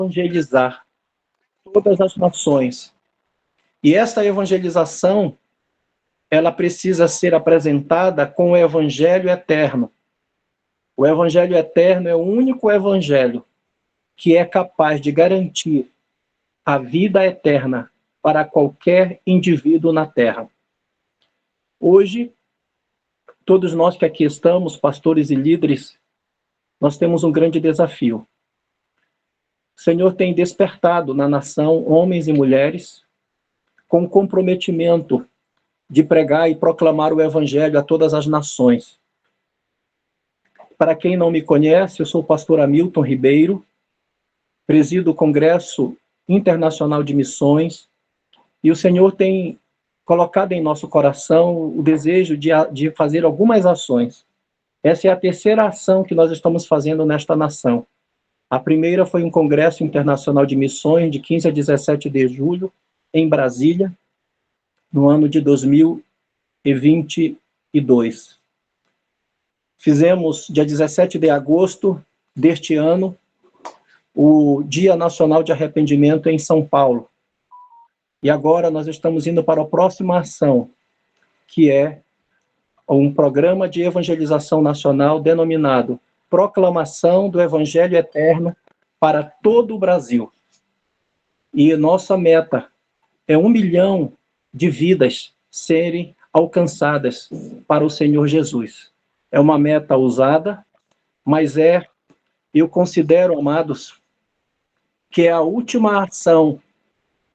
evangelizar todas as nações. E essa evangelização, ela precisa ser apresentada com o Evangelho eterno. O Evangelho eterno é o único evangelho que é capaz de garantir a vida eterna para qualquer indivíduo na Terra. Hoje, todos nós que aqui estamos, pastores e líderes, nós temos um grande desafio. O Senhor tem despertado na nação homens e mulheres com comprometimento de pregar e proclamar o Evangelho a todas as nações. Para quem não me conhece, eu sou o pastor Hamilton Ribeiro, presido o Congresso Internacional de Missões, e o Senhor tem colocado em nosso coração o desejo de fazer algumas ações. Essa é a terceira ação que nós estamos fazendo nesta nação. A primeira foi um Congresso Internacional de Missões, de 15 a 17 de julho, em Brasília, no ano de 2022. Fizemos, dia 17 de agosto deste ano, o Dia Nacional de Arrependimento em São Paulo. E agora nós estamos indo para a próxima ação, que é um programa de evangelização nacional denominado Proclamação do Evangelho Eterno para todo o Brasil. E nossa meta é 1 milhão de vidas serem alcançadas para o Senhor Jesus. É uma meta ousada, mas eu considero, amados, que é a última ação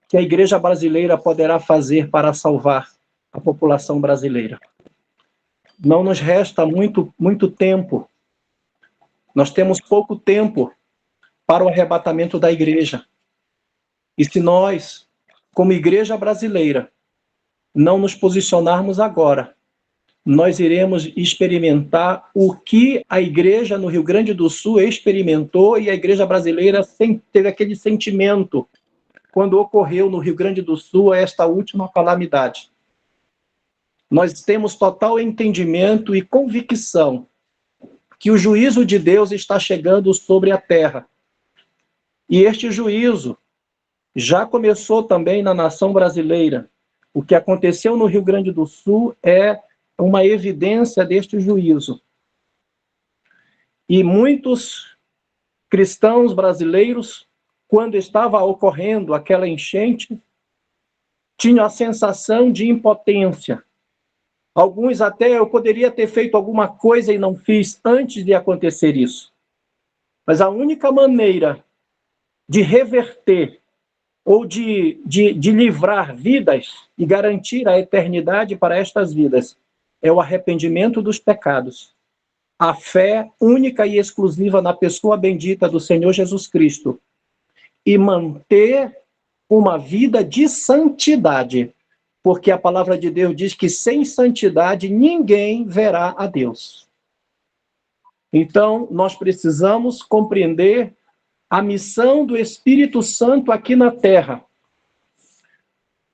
que a igreja brasileira poderá fazer para salvar a população brasileira. Não nos resta muito tempo. Nós temos pouco tempo para o arrebatamento da igreja. E se nós, como igreja brasileira, não nos posicionarmos agora, nós iremos experimentar o que a igreja no Rio Grande do Sul experimentou e a igreja brasileira teve aquele sentimento quando ocorreu no Rio Grande do Sul esta última calamidade. Nós temos total entendimento e convicção que o juízo de Deus está chegando sobre a terra. E este juízo já começou também na nação brasileira. O que aconteceu no Rio Grande do Sul é uma evidência deste juízo. E muitos cristãos brasileiros, quando estava ocorrendo aquela enchente, tinham a sensação de impotência. Alguns até, eu poderia ter feito alguma coisa e não fiz antes de acontecer isso. Mas a única maneira de reverter ou de livrar vidas e garantir a eternidade para estas vidas é o arrependimento dos pecados. A fé única e exclusiva na pessoa bendita do Senhor Jesus Cristo. E manter uma vida de santidade. Porque a palavra de Deus diz que sem santidade ninguém verá a Deus. Então, nós precisamos compreender a missão do Espírito Santo aqui na terra.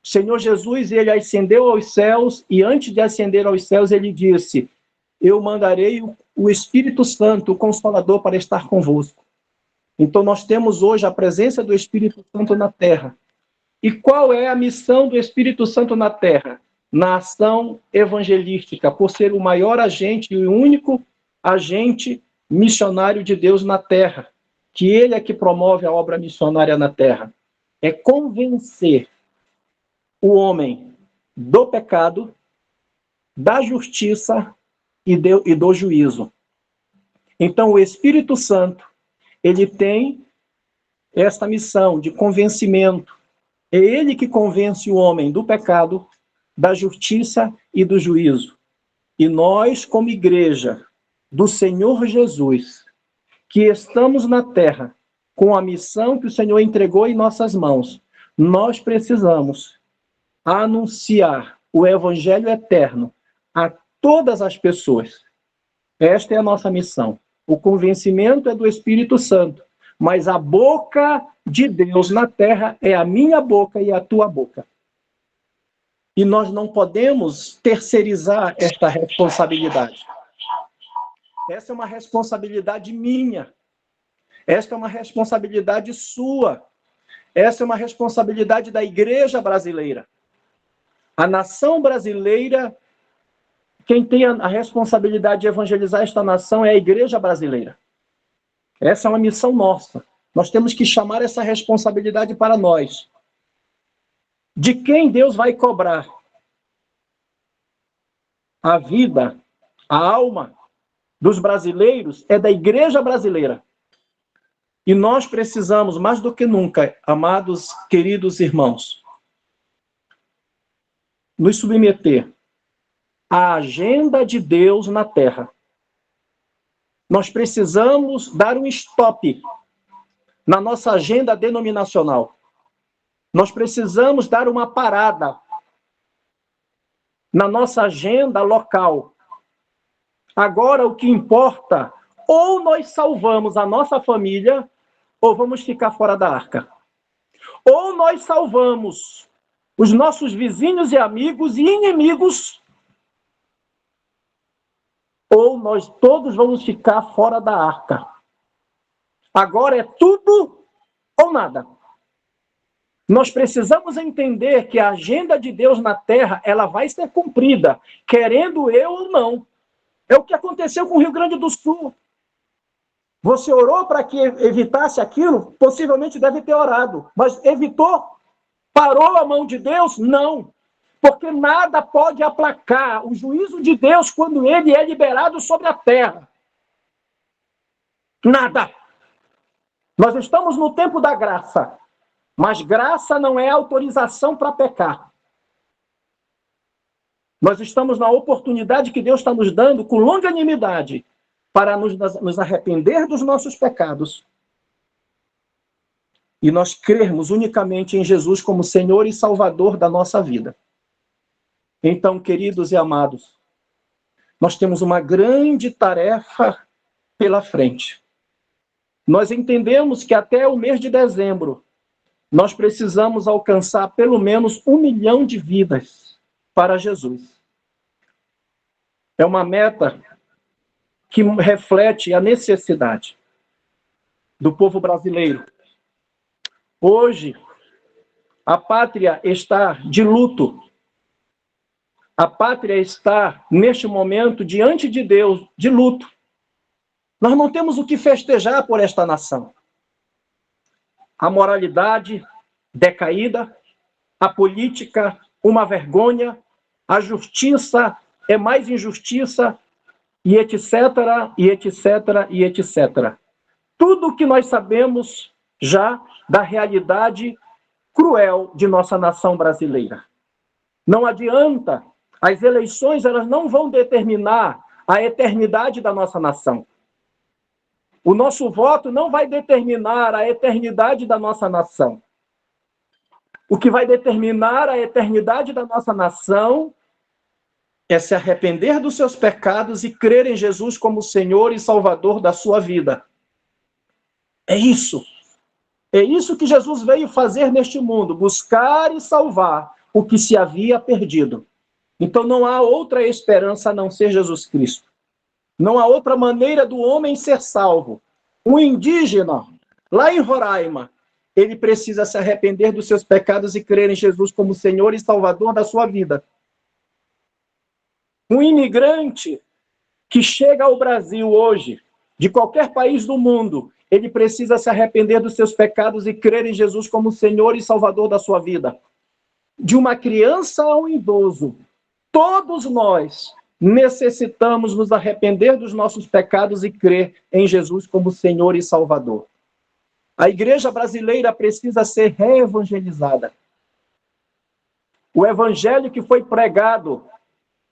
O Senhor Jesus, ele ascendeu aos céus e antes de ascender aos céus, ele disse: eu mandarei o Espírito Santo, o Consolador, para estar convosco. Então, nós temos hoje a presença do Espírito Santo na terra. E qual é a missão do Espírito Santo na terra? Na ação evangelística, por ser o maior agente e o único agente missionário de Deus na terra, que ele é que promove a obra missionária na terra. É convencer o homem do pecado, da justiça e do juízo. Então, o Espírito Santo, ele tem esta missão de convencimento. É ele que convence o homem do pecado, da justiça e do juízo. E nós, como igreja do Senhor Jesus, que estamos na terra com a missão que o Senhor entregou em nossas mãos, nós precisamos anunciar o Evangelho eterno a todas as pessoas. Esta é a nossa missão. O convencimento é do Espírito Santo, mas a boca de Deus na terra é a minha boca e a tua boca. E nós não podemos terceirizar esta responsabilidade. Essa é uma responsabilidade minha. Esta é uma responsabilidade sua. Essa é uma responsabilidade da igreja brasileira. A nação brasileira, quem tem a responsabilidade de evangelizar esta nação é a igreja brasileira. Essa é uma missão nossa. Nós temos que chamar essa responsabilidade para nós. De quem Deus vai cobrar a vida, a alma dos brasileiros é da igreja brasileira. E nós precisamos, mais do que nunca, amados, queridos irmãos, nos submeter à agenda de Deus na terra. Nós precisamos dar um stop na nossa agenda denominacional. Nós precisamos dar uma parada na nossa agenda local. Agora, o que importa, ou nós salvamos a nossa família, ou vamos ficar fora da arca. Ou nós salvamos os nossos vizinhos e amigos e inimigos, ou nós todos vamos ficar fora da arca. Agora é tudo ou nada. Nós precisamos entender que a agenda de Deus na terra, ela vai ser cumprida, querendo eu ou não. É o que aconteceu com o Rio Grande do Sul. Você orou para que evitasse aquilo? Possivelmente deve ter orado. Mas evitou? Parou a mão de Deus? Não. Porque nada pode aplacar o juízo de Deus quando ele é liberado sobre a terra. Nada. Nós estamos no tempo da graça. Mas graça não é autorização para pecar. Nós estamos na oportunidade que Deus está nos dando com longanimidade para nos arrepender dos nossos pecados e nós crermos unicamente em Jesus como Senhor e Salvador da nossa vida. Então, queridos e amados, nós temos uma grande tarefa pela frente. Nós entendemos que até o mês de dezembro nós precisamos alcançar pelo menos 1 milhão de vidas para Jesus. É uma meta que reflete a necessidade do povo brasileiro. Hoje, a pátria está de luto. A pátria está, neste momento, diante de Deus, de luto. Nós não temos o que festejar por esta nação. A moralidade decaída, a política, uma vergonha, a justiça é mais injustiça, e etc, e etc, e etc. Tudo o que nós sabemos já da realidade cruel de nossa nação brasileira. Não adianta, as eleições elas não vão determinar a eternidade da nossa nação. O nosso voto não vai determinar a eternidade da nossa nação. O que vai determinar a eternidade da nossa nação é se arrepender dos seus pecados e crer em Jesus como Senhor e Salvador da sua vida. É isso. É isso que Jesus veio fazer neste mundo, buscar e salvar o que se havia perdido. Então não há outra esperança a não ser Jesus Cristo. Não há outra maneira do homem ser salvo. Um indígena, lá em Roraima, ele precisa se arrepender dos seus pecados e crer em Jesus como Senhor e Salvador da sua vida. Um imigrante que chega ao Brasil hoje, de qualquer país do mundo, ele precisa se arrepender dos seus pecados e crer em Jesus como Senhor e Salvador da sua vida. De uma criança a um idoso, todos nós necessitamos nos arrepender dos nossos pecados e crer em Jesus como Senhor e Salvador. A igreja brasileira precisa ser reevangelizada. O evangelho que foi pregado,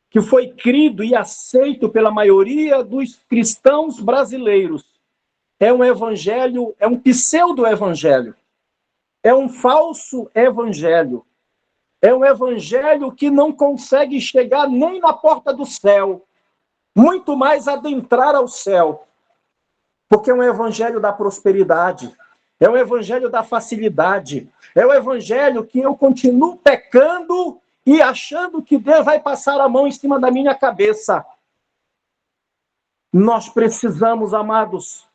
que foi crido e aceito pela maioria dos cristãos brasileiros, é um evangelho, é um pseudo-evangelho, é um falso evangelho, é um evangelho que não consegue chegar nem na porta do céu, muito mais adentrar ao céu, porque é um evangelho da prosperidade, é um evangelho da facilidade, é um evangelho que eu continuo pecando e achando que Deus vai passar a mão em cima da minha cabeça. Nós precisamos, amados,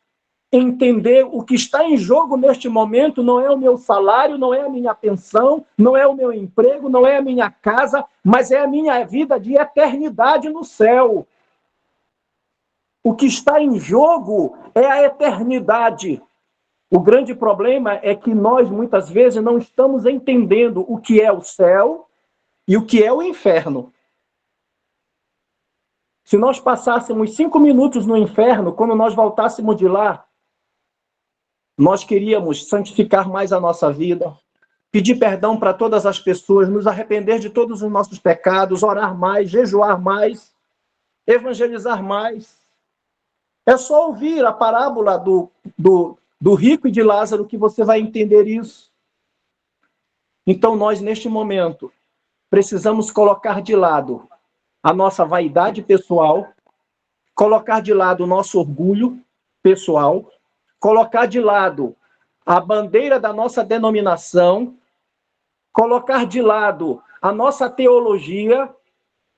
entender o que está em jogo neste momento não é o meu salário, não é a minha pensão, não é o meu emprego, não é a minha casa, mas é a minha vida de eternidade no céu. O que está em jogo é a eternidade. O grande problema é que nós, muitas vezes, não estamos entendendo o que é o céu e o que é o inferno. Se nós passássemos 5 minutos no inferno, quando nós voltássemos de lá, nós queríamos santificar mais a nossa vida, pedir perdão para todas as pessoas, nos arrepender de todos os nossos pecados, orar mais, jejuar mais, evangelizar mais. É só ouvir a parábola do rico e de Lázaro que você vai entender isso. Então, nós, neste momento, precisamos colocar de lado a nossa vaidade pessoal, colocar de lado o nosso orgulho pessoal, colocar de lado a bandeira da nossa denominação, colocar de lado a nossa teologia,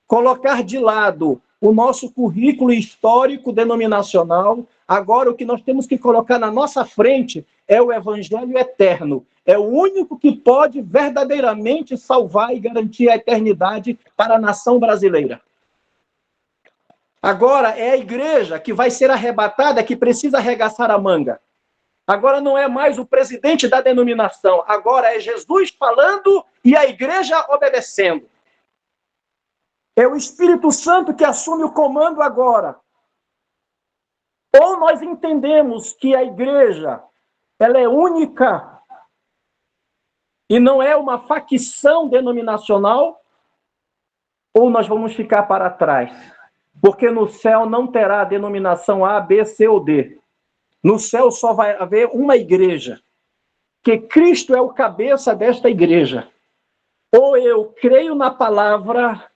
colocar de lado o nosso currículo histórico denominacional. Agora, o que nós temos que colocar na nossa frente é o Evangelho eterno. É o único que pode verdadeiramente salvar e garantir a eternidade para a nação brasileira. Agora é a igreja que vai ser arrebatada, que precisa arregaçar a manga. Agora não é mais o presidente da denominação, agora é Jesus falando e a igreja obedecendo. É o Espírito Santo que assume o comando agora. Ou nós entendemos que a igreja, ela é única e não é uma facção denominacional, ou nós vamos ficar para trás. Porque no céu não terá denominação A, B, C ou D. No céu só vai haver uma igreja, que Cristo é o cabeça desta igreja. Ou eu creio na palavra,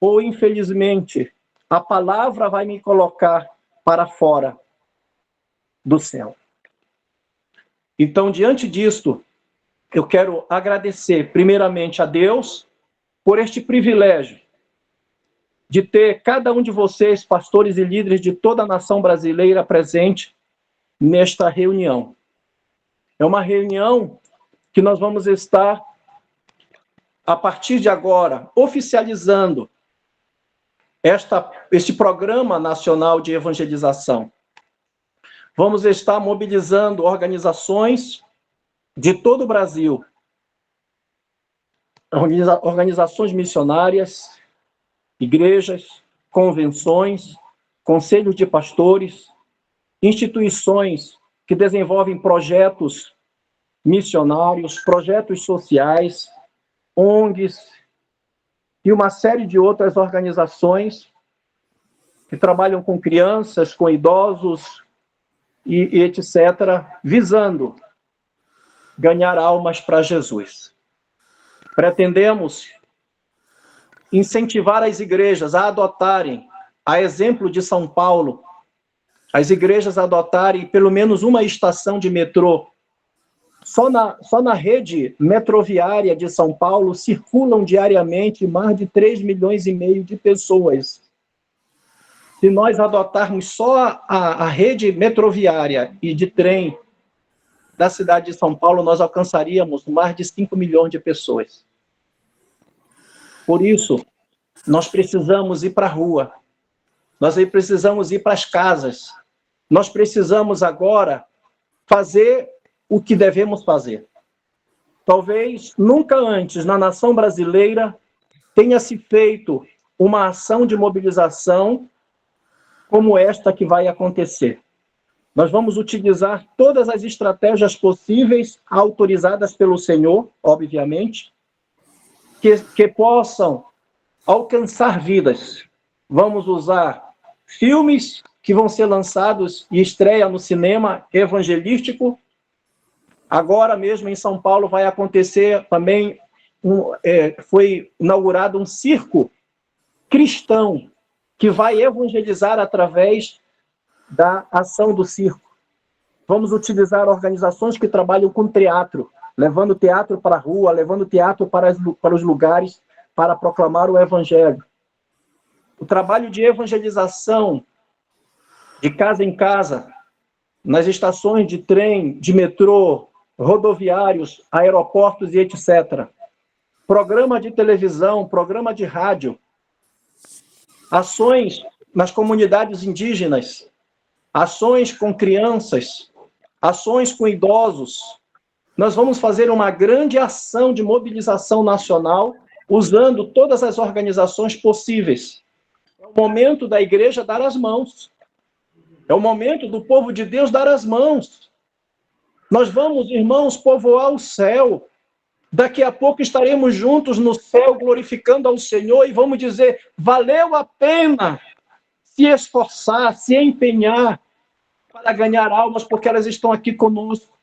ou infelizmente a palavra vai me colocar para fora do céu. Então, diante disto, eu quero agradecer primeiramente a Deus por este privilégio de ter cada um de vocês, pastores e líderes de toda a nação brasileira, presente nesta reunião. É uma reunião que nós vamos estar, a partir de agora, oficializando este Programa Nacional de Evangelização. Vamos estar mobilizando organizações de todo o Brasil, organizações missionárias, igrejas, convenções, conselhos de pastores, instituições que desenvolvem projetos missionários, projetos sociais, ONGs e uma série de outras organizações que trabalham com crianças, com idosos e etc., visando ganhar almas para Jesus. Pretendemos incentivar as igrejas a adotarem, a exemplo de São Paulo, as igrejas adotarem pelo menos uma estação de metrô. Só na rede metroviária de São Paulo circulam diariamente mais de 3,5 milhões de pessoas. Se nós adotarmos só a rede metroviária e de trem da cidade de São Paulo, nós alcançaríamos mais de 5 milhões de pessoas. Por isso, nós precisamos ir para a rua, nós precisamos ir para as casas, nós precisamos agora fazer o que devemos fazer. Talvez nunca antes na nação brasileira tenha se feito uma ação de mobilização como esta que vai acontecer. Nós vamos utilizar todas as estratégias possíveis, autorizadas pelo Senhor, obviamente, que possam alcançar vidas. Vamos usar filmes que vão ser lançados e estreia no cinema evangelístico. Agora mesmo em São Paulo vai acontecer também, foi inaugurado um circo cristão que vai evangelizar através da ação do circo. Vamos utilizar organizações que trabalham com teatro, levando teatro para a rua, levando teatro para os lugares, para proclamar o evangelho. O trabalho de evangelização, de casa em casa, nas estações de trem, de metrô, rodoviários, aeroportos e etc. Programa de televisão, programa de rádio, ações nas comunidades indígenas, ações com crianças, ações com idosos. Nós vamos fazer uma grande ação de mobilização nacional, usando todas as organizações possíveis. É o momento da igreja dar as mãos. É o momento do povo de Deus dar as mãos. Nós vamos, irmãos, povoar o céu. Daqui a pouco estaremos juntos no céu, glorificando ao Senhor, e vamos dizer, valeu a pena se esforçar, se empenhar para ganhar almas, porque elas estão aqui conosco.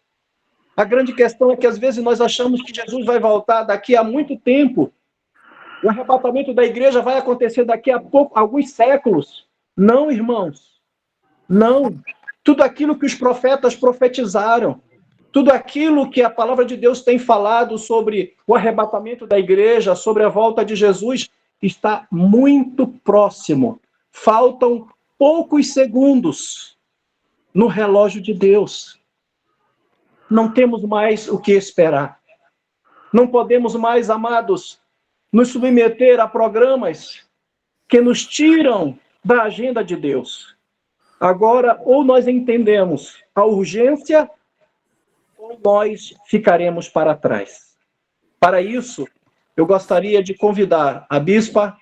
A grande questão é que, às vezes, nós achamos que Jesus vai voltar daqui a muito tempo. O arrebatamento da igreja vai acontecer daqui a pouco, alguns séculos. Não, irmãos. Não. Tudo aquilo que os profetas profetizaram, tudo aquilo que a palavra de Deus tem falado sobre o arrebatamento da igreja, sobre a volta de Jesus, está muito próximo. Faltam poucos segundos no relógio de Deus. Não temos mais o que esperar. Não podemos mais, amados, nos submeter a programas que nos tiram da agenda de Deus. Agora, ou nós entendemos a urgência, ou nós ficaremos para trás. Para isso, eu gostaria de convidar a bispa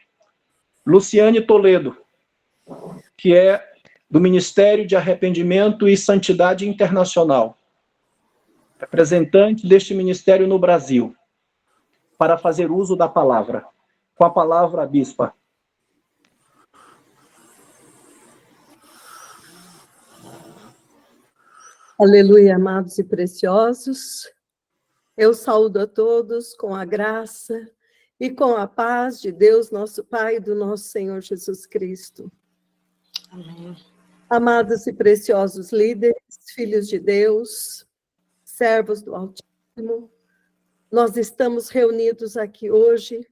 Luciane Toledo, que é do Ministério de Arrependimento e Santidade Internacional, representante deste ministério no Brasil, para fazer uso da palavra. Com a palavra, bispa. Aleluia, amados e preciosos. Eu saúdo a todos com a graça e com a paz de Deus, nosso Pai, e do nosso Senhor Jesus Cristo. Amém. Amados e preciosos líderes, filhos de Deus, servos do Altíssimo, nós estamos reunidos aqui hoje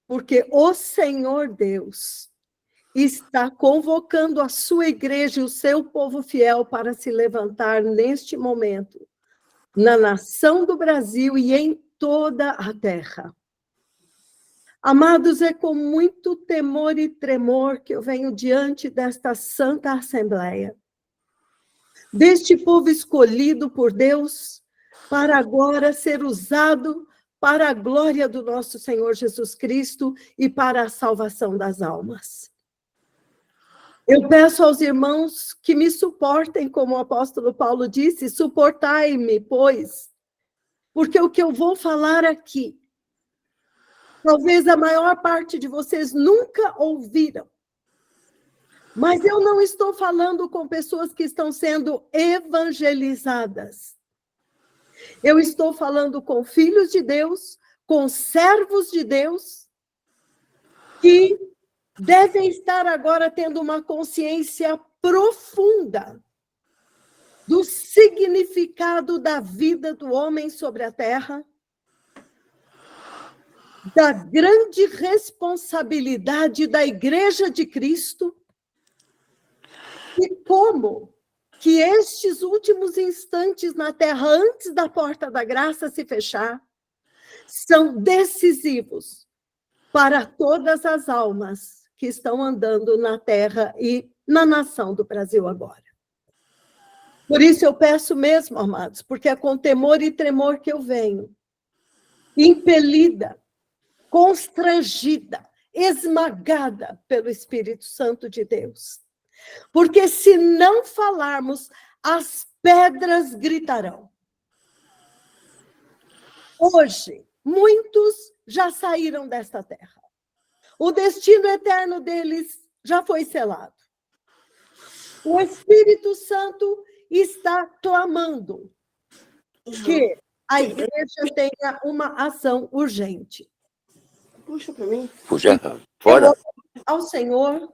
porque o Senhor Deus está convocando a sua igreja e o seu povo fiel para se levantar neste momento, na nação do Brasil e em toda a terra. Amados, é com muito temor e tremor que eu venho diante desta santa assembleia, deste povo escolhido por Deus, para agora ser usado para a glória do nosso Senhor Jesus Cristo e para a salvação das almas. Eu peço aos irmãos que me suportem, como o apóstolo Paulo disse, suportai-me, pois, porque o que eu vou falar aqui, talvez a maior parte de vocês nunca ouviram, mas eu não estou falando com pessoas que estão sendo evangelizadas. Eu estou falando com filhos de Deus, com servos de Deus, que devem estar agora tendo uma consciência profunda do significado da vida do homem sobre a terra, da grande responsabilidade da Igreja de Cristo e como que estes últimos instantes na terra, antes da porta da graça se fechar, são decisivos para todas as almas que estão andando na terra e na nação do Brasil agora. Por isso eu peço mesmo, amados, porque é com temor e tremor que eu venho, impelida, constrangida, esmagada pelo Espírito Santo de Deus. Porque se não falarmos, as pedras gritarão. Hoje, muitos já saíram desta terra. O destino eterno deles já foi selado. O Espírito Santo está clamando que a igreja tenha uma ação urgente. Puxa para mim. Puxa, fora. Ao Senhor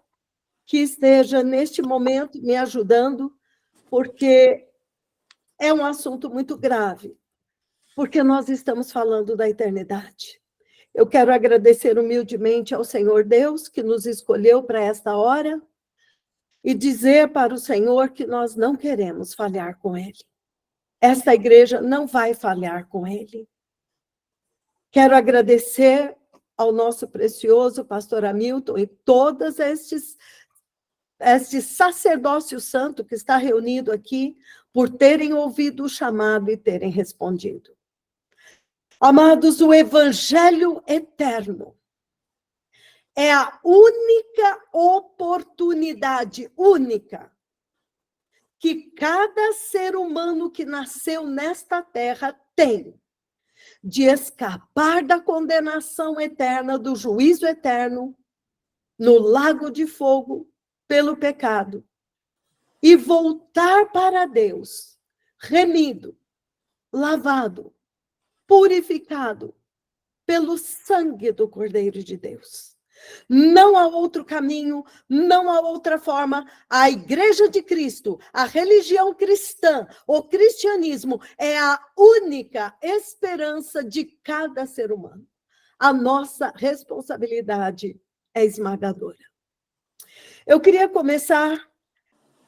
que esteja neste momento me ajudando, porque é um assunto muito grave, porque nós estamos falando da eternidade. Eu quero agradecer humildemente ao Senhor Deus que nos escolheu para esta hora, e dizer para o Senhor que nós não queremos falhar com Ele. Esta igreja não vai falhar com Ele. Quero agradecer ao nosso precioso pastor Hamilton e todos este sacerdócio santo que está reunido aqui, por terem ouvido o chamado e terem respondido. Amados, o Evangelho eterno é a única oportunidade, única, que cada ser humano que nasceu nesta terra tem de escapar da condenação eterna, do juízo eterno, no lago de fogo, pelo pecado, e voltar para Deus, remido, lavado, purificado pelo sangue do Cordeiro de Deus. Não há outro caminho, não há outra forma. A Igreja de Cristo, a religião cristã, o cristianismo é a única esperança de cada ser humano. A nossa responsabilidade é esmagadora. Eu queria começar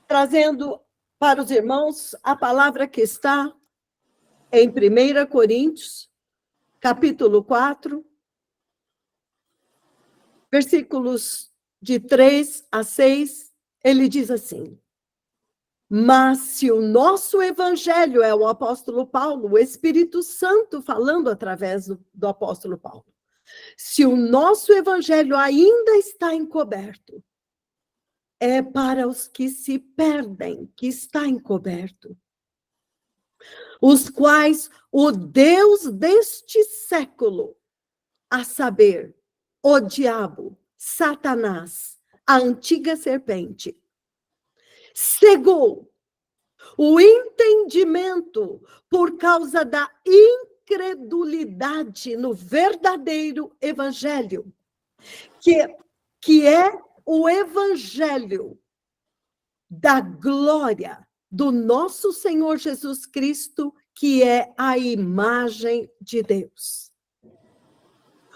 trazendo para os irmãos a palavra que está em 1 Coríntios, capítulo 4, versículos de 3 a 6, ele diz assim: mas se o nosso evangelho é o apóstolo Paulo, o Espírito Santo falando através do apóstolo Paulo, se o nosso evangelho ainda está encoberto, é para os que se perdem que está encoberto, os quais o Deus deste século, a saber, o diabo, Satanás, a antiga serpente, cegou o entendimento por causa da incredulidade no verdadeiro evangelho, que é o evangelho da glória do nosso Senhor Jesus Cristo, que é a imagem de Deus.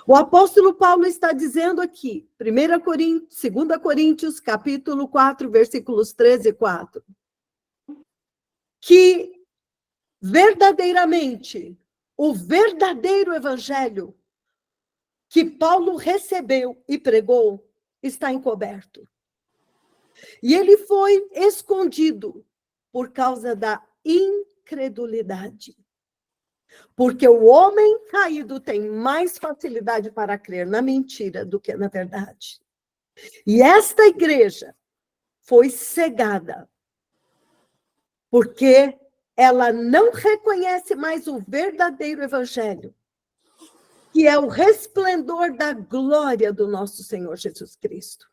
O apóstolo Paulo está dizendo aqui, 2 Coríntios, capítulo 4, versículos 13 e 4, que verdadeiramente o verdadeiro evangelho que Paulo recebeu e pregou está encoberto. E ele foi escondido por causa da incredulidade. Porque o homem caído tem mais facilidade para crer na mentira do que na verdade. E esta igreja foi cegada, porque ela não reconhece mais o verdadeiro evangelho, que é o resplendor da glória do nosso Senhor Jesus Cristo,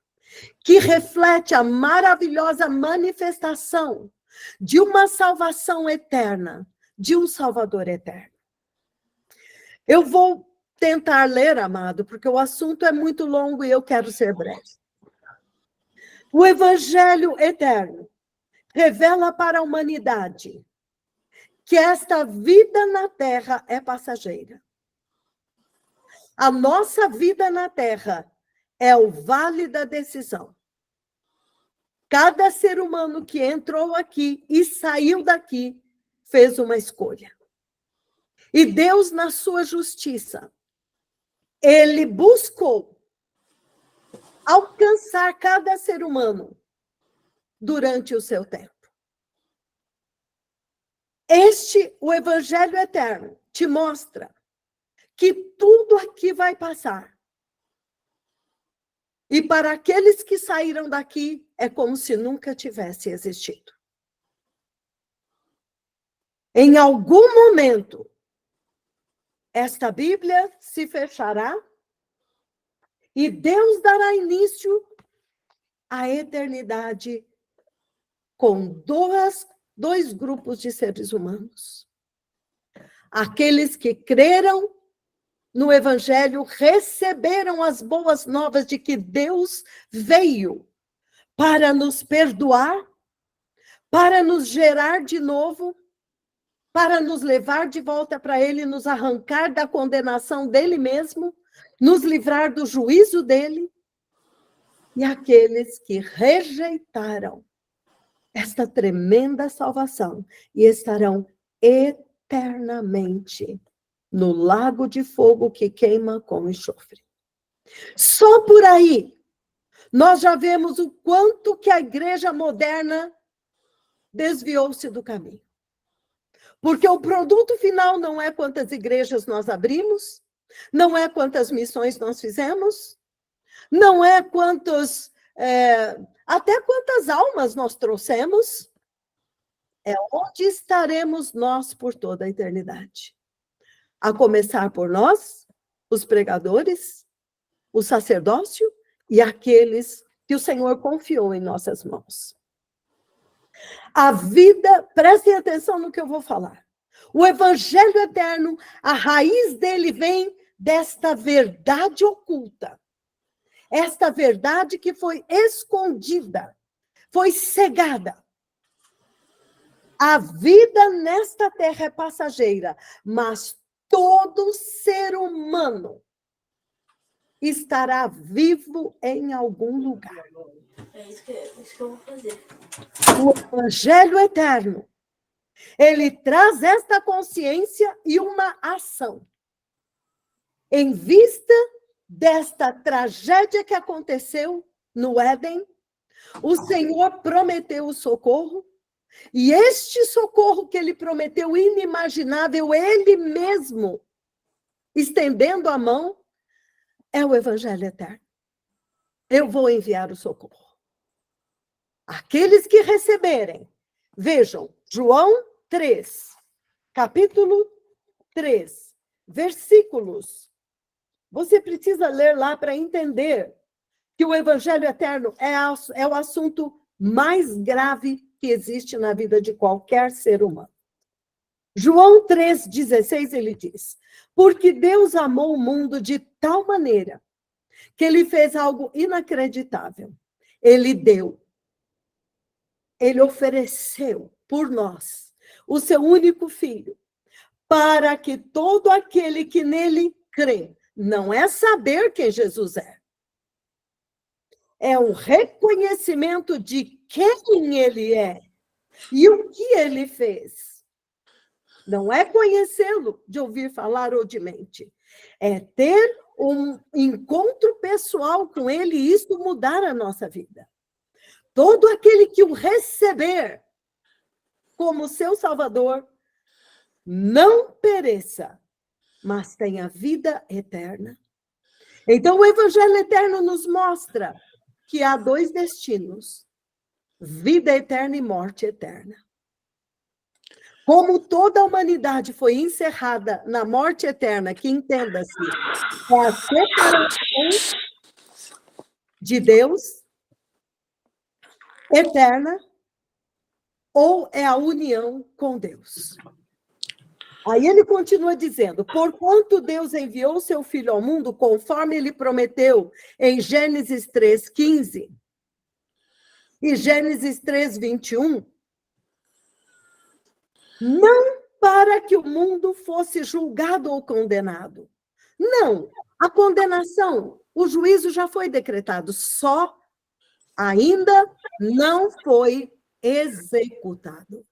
que reflete a maravilhosa manifestação de uma salvação eterna, de um Salvador eterno. Eu vou tentar ler, amado, porque o assunto é muito longo e eu quero ser breve. O Evangelho eterno revela para a humanidade que esta vida na terra é passageira. A nossa vida na terra é o vale da decisão. Cada ser humano que entrou aqui e saiu daqui fez uma escolha. E Deus, na sua justiça, ele buscou alcançar cada ser humano durante o seu tempo. O Evangelho eterno, te mostra que tudo aqui vai passar. E para aqueles que saíram daqui, é como se nunca tivesse existido. Em algum momento, esta Bíblia se fechará e Deus dará início à eternidade com dois grupos de seres humanos. Aqueles que creram no Evangelho, receberam as boas novas de que Deus veio para nos perdoar, para nos gerar de novo, para nos levar de volta para Ele, nos arrancar da condenação dele mesmo, nos livrar do juízo dele. e aqueles que rejeitaram esta tremenda salvação e estarão eternamente no lago de fogo que queima com enxofre. Só por aí, nós já vemos o quanto que a igreja moderna desviou-se do caminho. Porque o produto final não é quantas igrejas nós abrimos, não é quantas missões nós fizemos, não é até quantas almas nós trouxemos, é onde estaremos nós por toda a eternidade. A começar por nós, os pregadores, o sacerdócio e aqueles que o Senhor confiou em nossas mãos. A vida, prestem atenção no que eu vou falar. O evangelho eterno, a raiz dele vem desta verdade oculta. Esta verdade que foi escondida, foi cegada. A vida nesta terra é passageira, mas todo ser humano estará vivo em algum lugar. É isso que eu vou fazer. O evangelho eterno, ele traz esta consciência e uma ação. Em vista desta tragédia que aconteceu no Éden, o Senhor prometeu o socorro, e este socorro que ele prometeu, inimaginável, ele mesmo, estendendo a mão, é o evangelho eterno. Eu vou enviar o socorro. Aqueles que receberem, vejam, João 3, capítulo 3, versículos. Você precisa ler lá para entender que o evangelho eterno é o assunto mais grave que existe na vida de qualquer ser humano. João 3,16, ele diz: porque Deus amou o mundo de tal maneira que ele fez algo inacreditável. Ele deu, ele ofereceu por nós o seu único filho, para que todo aquele que nele crê, não é saber quem Jesus é o reconhecimento de quem ele é e o que ele fez. Não é conhecê-lo de ouvir falar ou de mente. É ter um encontro pessoal com ele e isso mudar a nossa vida. Todo aquele que o receber como seu Salvador, não pereça, mas tenha vida eterna. Então, o Evangelho Eterno nos mostra que há dois destinos: vida eterna e morte eterna. Como toda a humanidade foi encerrada na morte eterna, que entenda-se, é a separação de Deus eterna, ou é a união com Deus. Aí ele continua dizendo: porquanto Deus enviou seu Filho ao mundo, conforme ele prometeu em Gênesis 3,15 e Gênesis 3,21, não para que o mundo fosse julgado ou condenado. Não, a condenação, o juízo já foi decretado, só ainda não foi executado.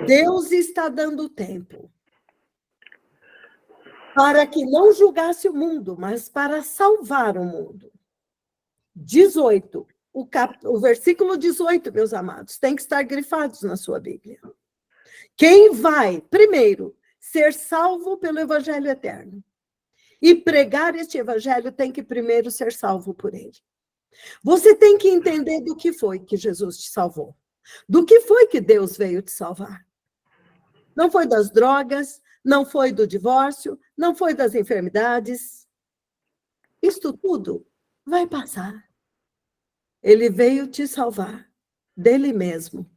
Deus está dando tempo para que não julgasse o mundo, mas para salvar o mundo. 18, o versículo 18, meus amados, tem que estar grifados na sua Bíblia. Quem vai, primeiro, ser salvo pelo Evangelho Eterno e pregar este Evangelho tem que primeiro ser salvo por ele. Você tem que entender do que foi que Jesus te salvou. Do que foi que Deus veio te salvar. Não foi das drogas, não foi do divórcio, não foi das enfermidades. Isto tudo vai passar. Ele veio te salvar dele mesmo,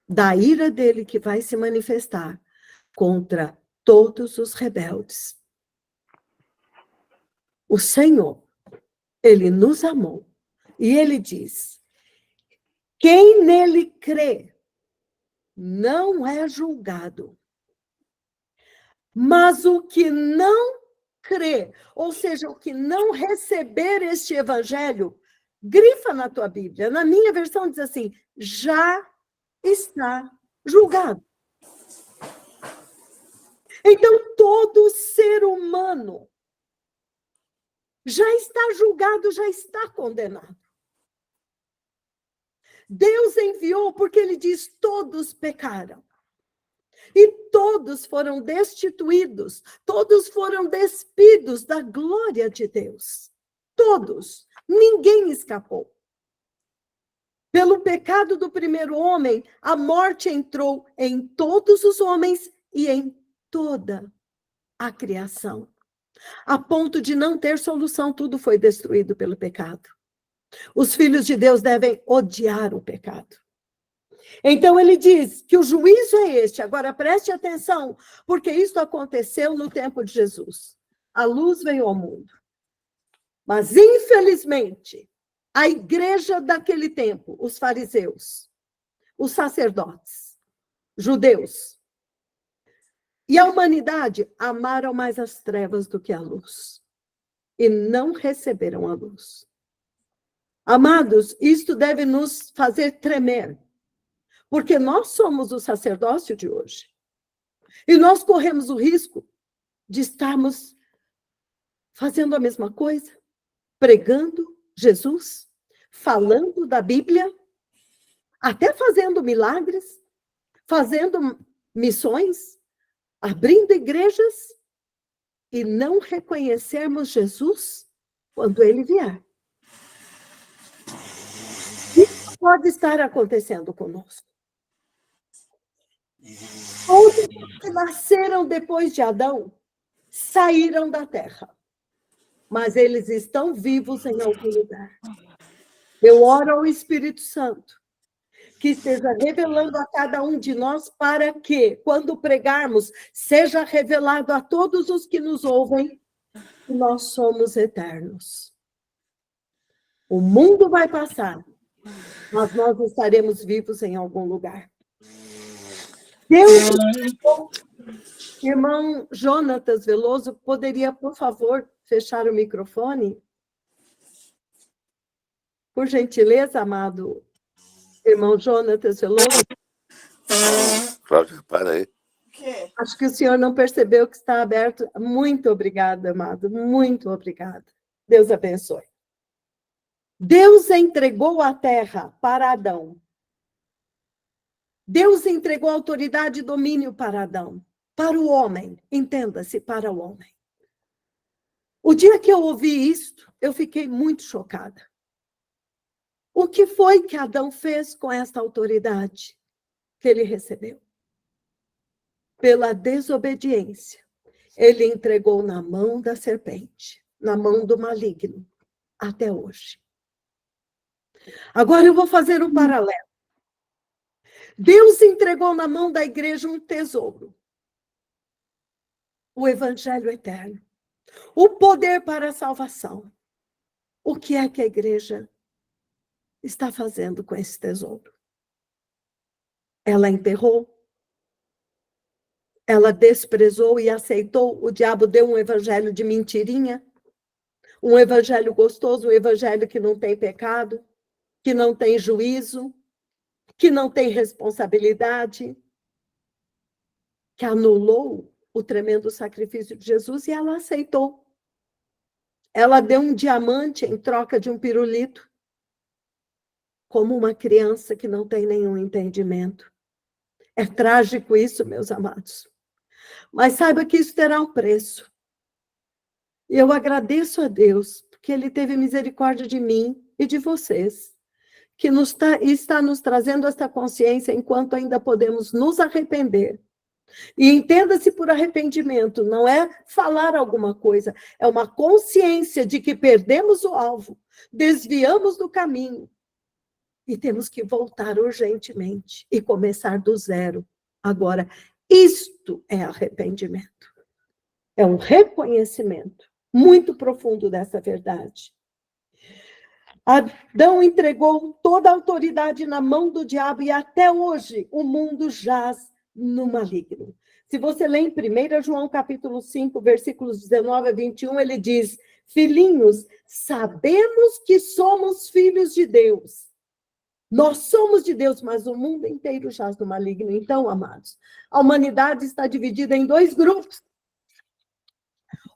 da ira dele que vai se manifestar contra todos os rebeldes. O Senhor, ele nos amou e ele diz: quem nele crê não é julgado. Mas o que não crê, ou seja, o que não receber este evangelho, Grifa na tua Bíblia. Na minha versão diz assim, já está julgado. Então, todo ser humano já está julgado, já está condenado. Deus enviou porque ele diz, todos pecaram. E todos foram destituídos, todos foram despidos da glória de Deus. Todos, ninguém escapou. Pelo pecado do primeiro homem, a morte entrou em todos os homens e em toda a criação. A ponto de não ter solução, tudo foi destruído pelo pecado. Os filhos de Deus devem odiar o pecado. Então ele diz que o juízo é este. Agora preste atenção, porque isso aconteceu no tempo de Jesus. A luz veio ao mundo. Mas, infelizmente, a igreja daquele tempo, os fariseus, os sacerdotes, judeus, e a humanidade amaram mais as trevas do que a luz. E não receberam a luz. Amados, isto deve nos fazer tremer. Porque nós somos o sacerdócio de hoje. E nós corremos o risco de estarmos fazendo a mesma coisa, pregando Jesus, falando da Bíblia, até fazendo milagres, fazendo missões, abrindo igrejas e não reconhecermos Jesus quando ele vier. Isso pode estar acontecendo conosco. Todos que nasceram depois de Adão saíram da terra, mas eles estão vivos em algum lugar. Eu oro ao Espírito Santo, que esteja revelando a cada um de nós para que, quando pregarmos, seja revelado a todos os que nos ouvem que nós somos eternos. O mundo vai passar, mas nós estaremos vivos em algum lugar. Deus, irmão Jonatas Veloso, poderia, por favor, fechar o microfone? Por gentileza, amado irmão Jonatas Veloso. Cláudia, para aí. Acho que o senhor não percebeu que está aberto. Muito obrigada, amado. Muito obrigada. Deus abençoe. Deus entregou a terra para Adão. Deus entregou autoridade e domínio para Adão. Para o homem. Entenda-se, para o homem. O dia que eu ouvi isto, eu fiquei muito chocada. O que foi que Adão fez com esta autoridade que ele recebeu? Pela desobediência, ele entregou na mão da serpente, na mão do maligno, até hoje. Agora eu vou fazer um paralelo. Deus entregou na mão da igreja um tesouro, o evangelho eterno, o poder para a salvação. O que é que a igreja está fazendo com esse tesouro? Ela enterrou, ela desprezou e aceitou. O diabo deu um evangelho de mentirinha, um evangelho gostoso, um evangelho que não tem pecado, que não tem juízo, que não tem responsabilidade, que anulou o tremendo sacrifício de Jesus, e ela aceitou. Ela deu um diamante em troca de um pirulito, como uma criança que não tem nenhum entendimento. É trágico isso, meus amados. Mas saiba que isso terá um preço. E eu agradeço a Deus, porque Ele teve misericórdia de mim e de vocês, que está nos trazendo esta consciência enquanto ainda podemos nos arrepender. E entenda-se por arrependimento, não é falar alguma coisa, é uma consciência de que perdemos o alvo, desviamos do caminho, e temos que voltar urgentemente e começar do zero. Agora, isto é arrependimento. É um reconhecimento muito profundo dessa verdade. Adão entregou toda a autoridade na mão do diabo e até hoje o mundo jaz no maligno. Se você lê em 1 João capítulo 5, versículos 19 a 21, ele diz: Filhinhos, sabemos que somos filhos de Deus. Nós somos de Deus, mas o mundo inteiro jaz no maligno. Então, amados, a humanidade está dividida em dois grupos.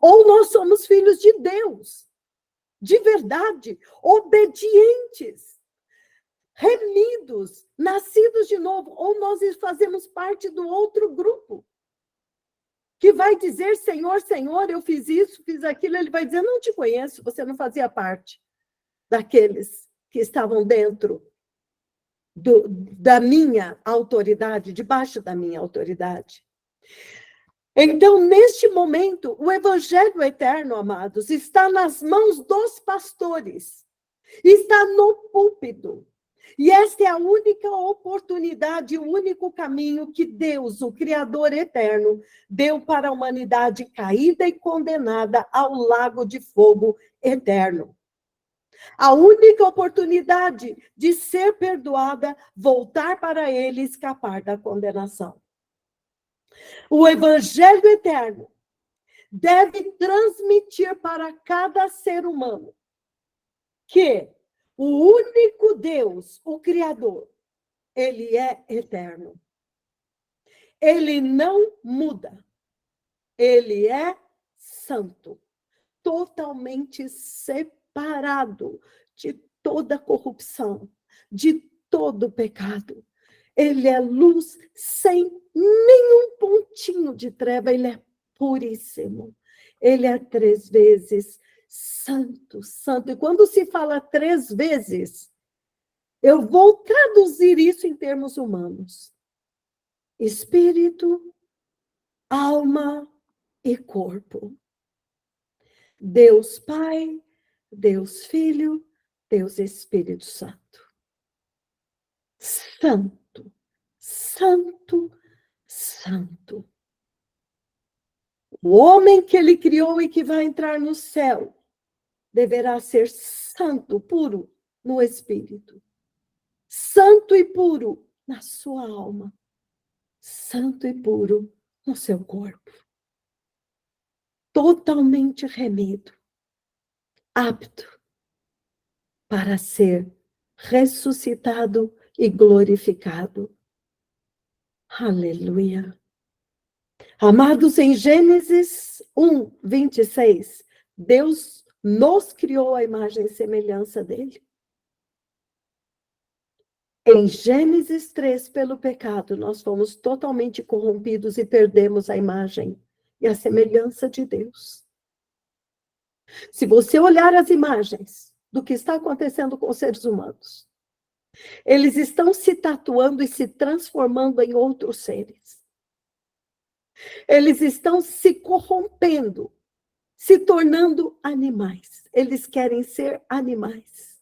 Ou nós somos filhos de Deus, de verdade, obedientes, remidos, nascidos de novo, ou nós fazemos parte do outro grupo, que vai dizer, Senhor, Senhor, eu fiz isso, fiz aquilo. Ele vai dizer, não te conheço, você não fazia parte daqueles que estavam dentro da minha autoridade, debaixo da minha autoridade. Então, neste momento, o evangelho eterno, amados, está nas mãos dos pastores, está no púlpito. E esta é a única oportunidade, o único caminho que Deus, o Criador eterno, deu para a humanidade caída e condenada ao lago de fogo eterno. A única oportunidade de ser perdoada, voltar para Ele e escapar da condenação. O Evangelho eterno deve transmitir para cada ser humano que o único Deus, o Criador, Ele é eterno. Ele não muda. Ele é santo, totalmente separado de toda corrupção, de todo pecado. Ele é luz sem nenhum pontinho de treva, ele é puríssimo. Ele é 3 vezes santo, santo. E quando se fala 3 vezes, eu vou traduzir isso em termos humanos. Espírito, alma e corpo. Deus Pai, Deus Filho, Deus Espírito Santo. Santo, santo, santo. O homem que ele criou e que vai entrar no céu deverá ser santo, puro no espírito. Santo e puro na sua alma. Santo e puro no seu corpo. Totalmente remido, apto para ser ressuscitado e glorificado. Aleluia. Amados, em Gênesis 1, 26, Deus nos criou a imagem e semelhança dele. Em Gênesis 3, pelo pecado, nós fomos totalmente corrompidos e perdemos a imagem e a semelhança de Deus. Se você olhar as imagens do que está acontecendo com os seres humanos, eles estão se tatuando e se transformando em outros seres. Eles estão se corrompendo, se tornando animais. Eles querem ser animais.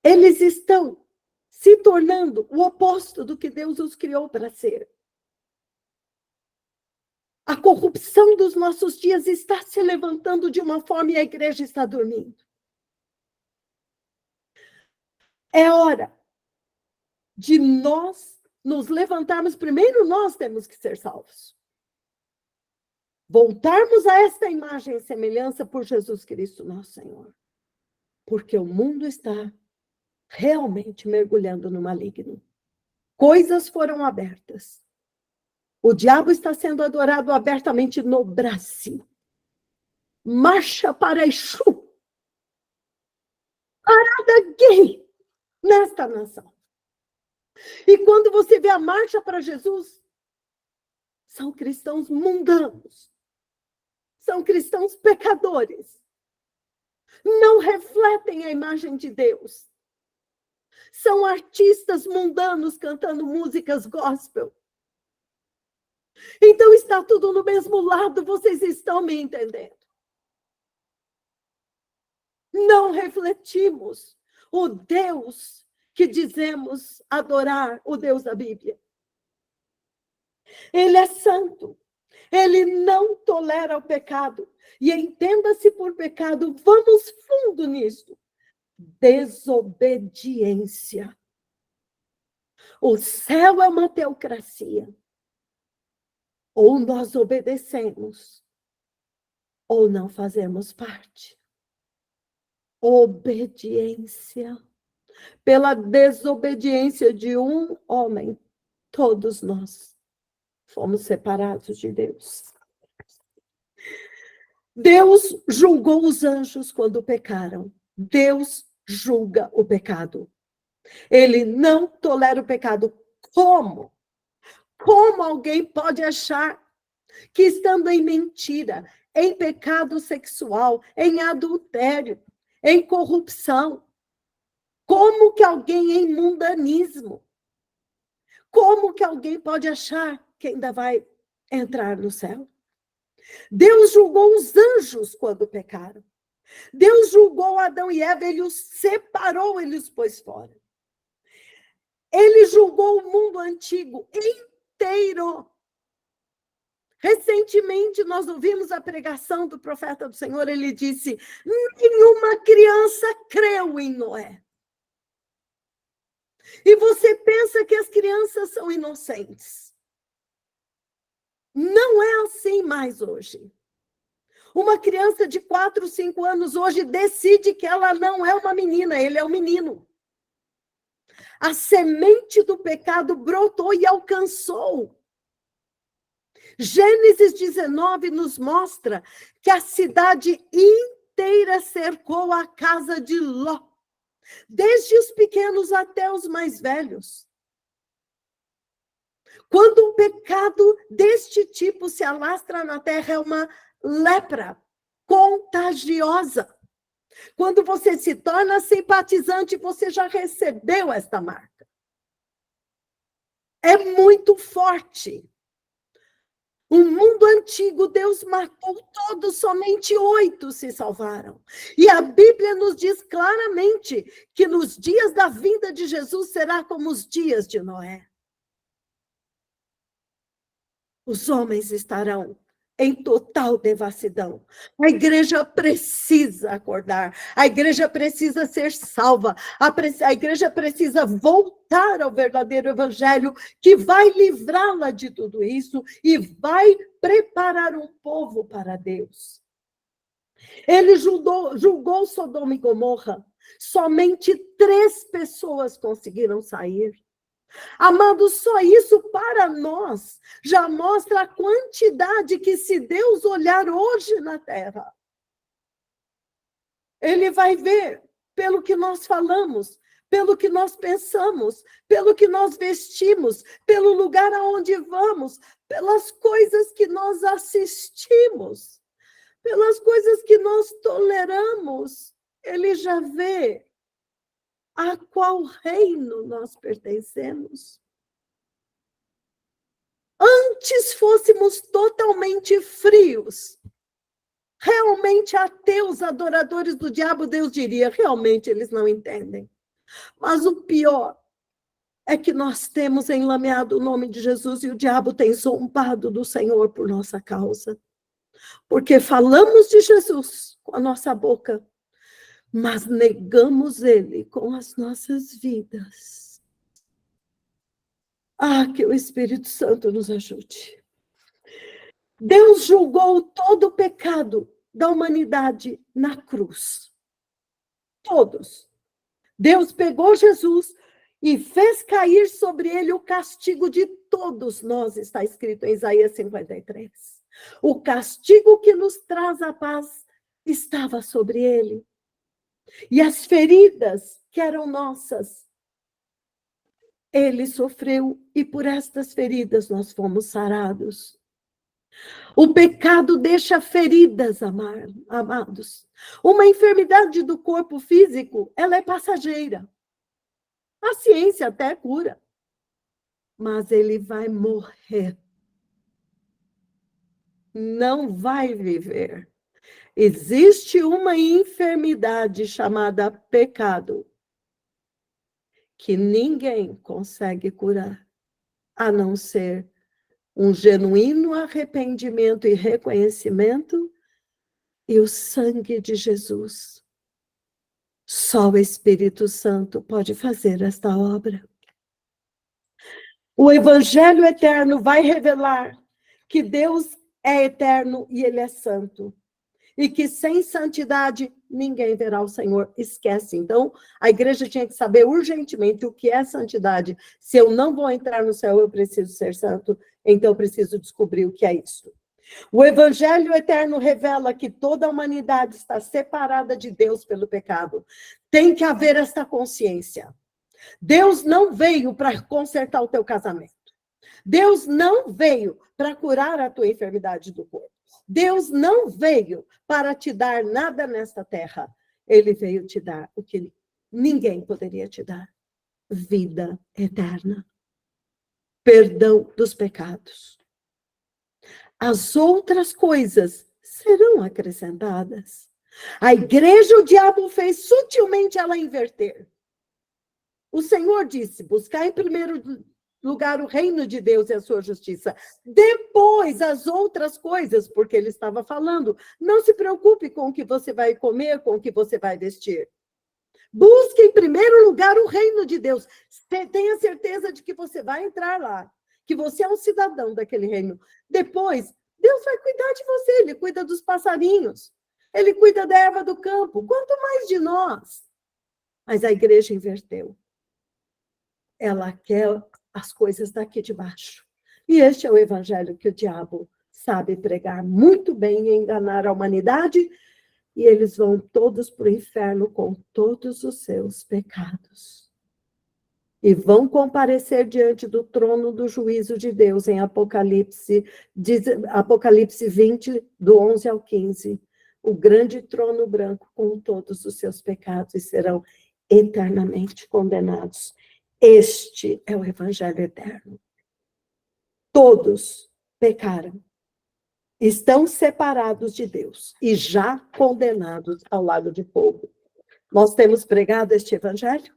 Eles estão se tornando o oposto do que Deus os criou para ser. A corrupção dos nossos dias está se levantando de uma forma e a igreja está dormindo. É hora de nós nos levantarmos. Primeiro, nós temos que ser salvos. Voltarmos a esta imagem e semelhança por Jesus Cristo, nosso Senhor. Porque o mundo está realmente mergulhando no maligno. Coisas foram abertas. O diabo está sendo adorado abertamente no Brasil. Marcha para Exu. Parada gay nesta nação. E quando você vê a marcha para Jesus, são cristãos mundanos. São cristãos pecadores. Não refletem a imagem de Deus. São artistas mundanos cantando músicas gospel. Então está tudo no mesmo lado, vocês estão me entendendo? Não refletimos o Deus que dizemos adorar, o Deus da Bíblia. Ele é santo. Ele não tolera o pecado. E entenda-se por pecado, vamos fundo nisso. Desobediência. O céu é uma teocracia. Ou nós obedecemos, ou não fazemos parte. Obediência. Pela desobediência de um homem, todos nós fomos separados de Deus. Deus julgou os anjos quando pecaram. Deus julga o pecado. Ele não tolera o pecado. Como? Como alguém pode achar que estando em mentira, em pecado sexual, em adultério, em corrupção, como que alguém em mundanismo, como que alguém pode achar que ainda vai entrar no céu? Deus julgou os anjos quando pecaram. Deus julgou Adão e Eva, ele os separou, ele os pôs fora. Ele julgou o mundo antigo inteiro. Recentemente, nós ouvimos a pregação do profeta do Senhor, ele disse, nenhuma criança creu em Noé. E você pensa que as crianças são inocentes. Não é assim mais hoje. Uma criança de 4, 5 anos hoje decide que ela não é uma menina, ele é um menino. A semente do pecado brotou e alcançou. Gênesis 19 nos mostra que a cidade inteira cercou a casa de Ló, desde os pequenos até os mais velhos. Quando um pecado deste tipo se alastra na terra, é uma lepra contagiosa. Quando você se torna simpatizante, você já recebeu esta marca. É muito forte. O mundo antigo, Deus matou todos, somente 8 se salvaram. E a Bíblia nos diz claramente que nos dias da vinda de Jesus será como os dias de Noé. Os homens estarão em total devassidão. A igreja precisa acordar. A igreja precisa ser salva. A igreja precisa voltar ao verdadeiro evangelho que vai livrá-la de tudo isso e vai preparar um povo para Deus. Ele julgou Sodoma e Gomorra. Somente 3 pessoas conseguiram sair. Amados, só isso para nós já mostra a quantidade que, se Deus olhar hoje na terra, ele vai ver pelo que nós falamos, pelo que nós pensamos, pelo que nós vestimos, pelo lugar aonde vamos, pelas coisas que nós assistimos, pelas coisas que nós toleramos. Ele já vê a qual reino nós pertencemos. Antes fôssemos totalmente frios, realmente ateus, adoradores do diabo, Deus diria, realmente eles não entendem. Mas o pior é que nós temos enlameado o nome de Jesus e o diabo tem zombado do Senhor por nossa causa. Porque falamos de Jesus com a nossa boca, mas negamos ele com as nossas vidas. Ah, que o Espírito Santo nos ajude. Deus julgou todo o pecado da humanidade na cruz. Todos. Deus pegou Jesus e fez cair sobre ele o castigo de todos nós, está escrito em Isaías 53. O castigo que nos traz a paz estava sobre ele. E as feridas que eram nossas, ele sofreu, e por estas feridas nós fomos sarados. O pecado deixa feridas, amados. Uma enfermidade do corpo físico, ela é passageira. A ciência até cura. Mas ele vai morrer. Não vai viver. Existe uma enfermidade chamada pecado, que ninguém consegue curar, a não ser um genuíno arrependimento e reconhecimento e o sangue de Jesus. Só o Espírito Santo pode fazer esta obra. O Evangelho eterno vai revelar que Deus é eterno e Ele é santo. e que sem santidade ninguém verá o Senhor. Esquece. Então, a igreja tinha que saber urgentemente o que é santidade. Se eu não vou entrar no céu, eu preciso ser santo, então eu preciso descobrir o que é isso. O Evangelho eterno revela que toda a humanidade está separada de Deus pelo pecado. Tem que haver esta consciência. Deus não veio para consertar o teu casamento. Deus não veio para curar a tua enfermidade do corpo. Deus não veio para te dar nada nesta terra. Ele veio te dar o que ninguém poderia te dar: vida eterna, perdão dos pecados. As outras coisas serão acrescentadas. A igreja, o diabo fez sutilmente ela inverter. O Senhor disse: buscar em primeiro lugar o reino de Deus e a sua justiça. Depois, as outras coisas, porque ele estava falando, não se preocupe com o que você vai comer, com o que você vai vestir. Busque em primeiro lugar o reino de Deus. Tenha certeza de que você vai entrar lá, que você é um cidadão daquele reino. Depois, Deus vai cuidar de você, ele cuida dos passarinhos, ele cuida da erva do campo, quanto mais de nós. Mas a igreja inverteu. Ela quer as coisas daqui de baixo. E este é o evangelho que o diabo sabe pregar muito bem e enganar a humanidade, e eles vão todos para o inferno com todos os seus pecados. E vão comparecer diante do trono do juízo de Deus em Apocalipse 20, do 11 ao 15. O grande trono branco com todos os seus pecados, e serão eternamente condenados. Este é o evangelho eterno. Todos pecaram, estão separados de Deus e já condenados ao lago de fogo. Nós temos pregado este evangelho?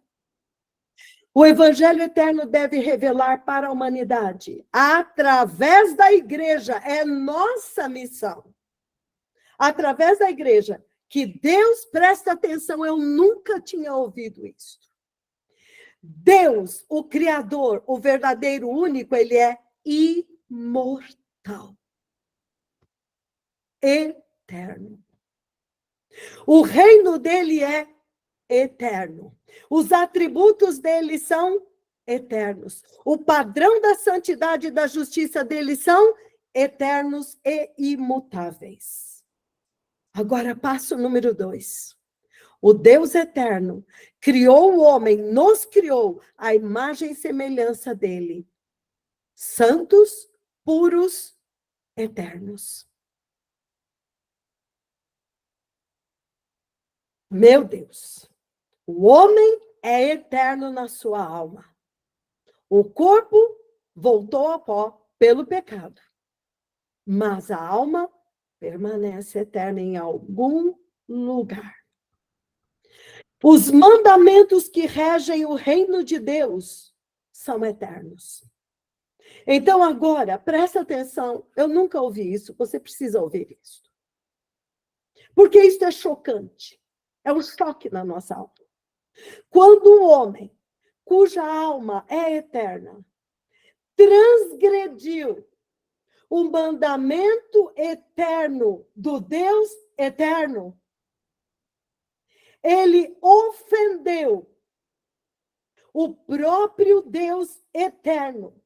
O evangelho eterno deve revelar para a humanidade, através da igreja, é nossa missão. Através da igreja, que Deus, presta atenção, eu nunca tinha ouvido isso. Deus, o Criador, o verdadeiro único, ele é imortal. Eterno. O reino dele é eterno. Os atributos dele são eternos. O padrão da santidade e da justiça dele são eternos e imutáveis. Agora, passo número 2. O Deus eterno criou o homem, nos criou à imagem e semelhança dele. Santos, puros, eternos. Meu Deus, o homem é eterno na sua alma. O corpo voltou ao pó pelo pecado, mas a alma permanece eterna em algum lugar. Os mandamentos que regem o reino de Deus são eternos. Então, agora, presta atenção, eu nunca ouvi isso, você precisa ouvir isso. Porque isso é chocante, é um choque na nossa alma. Quando o homem, cuja alma é eterna, transgrediu o mandamento eterno do Deus eterno, ele ofendeu o próprio Deus eterno,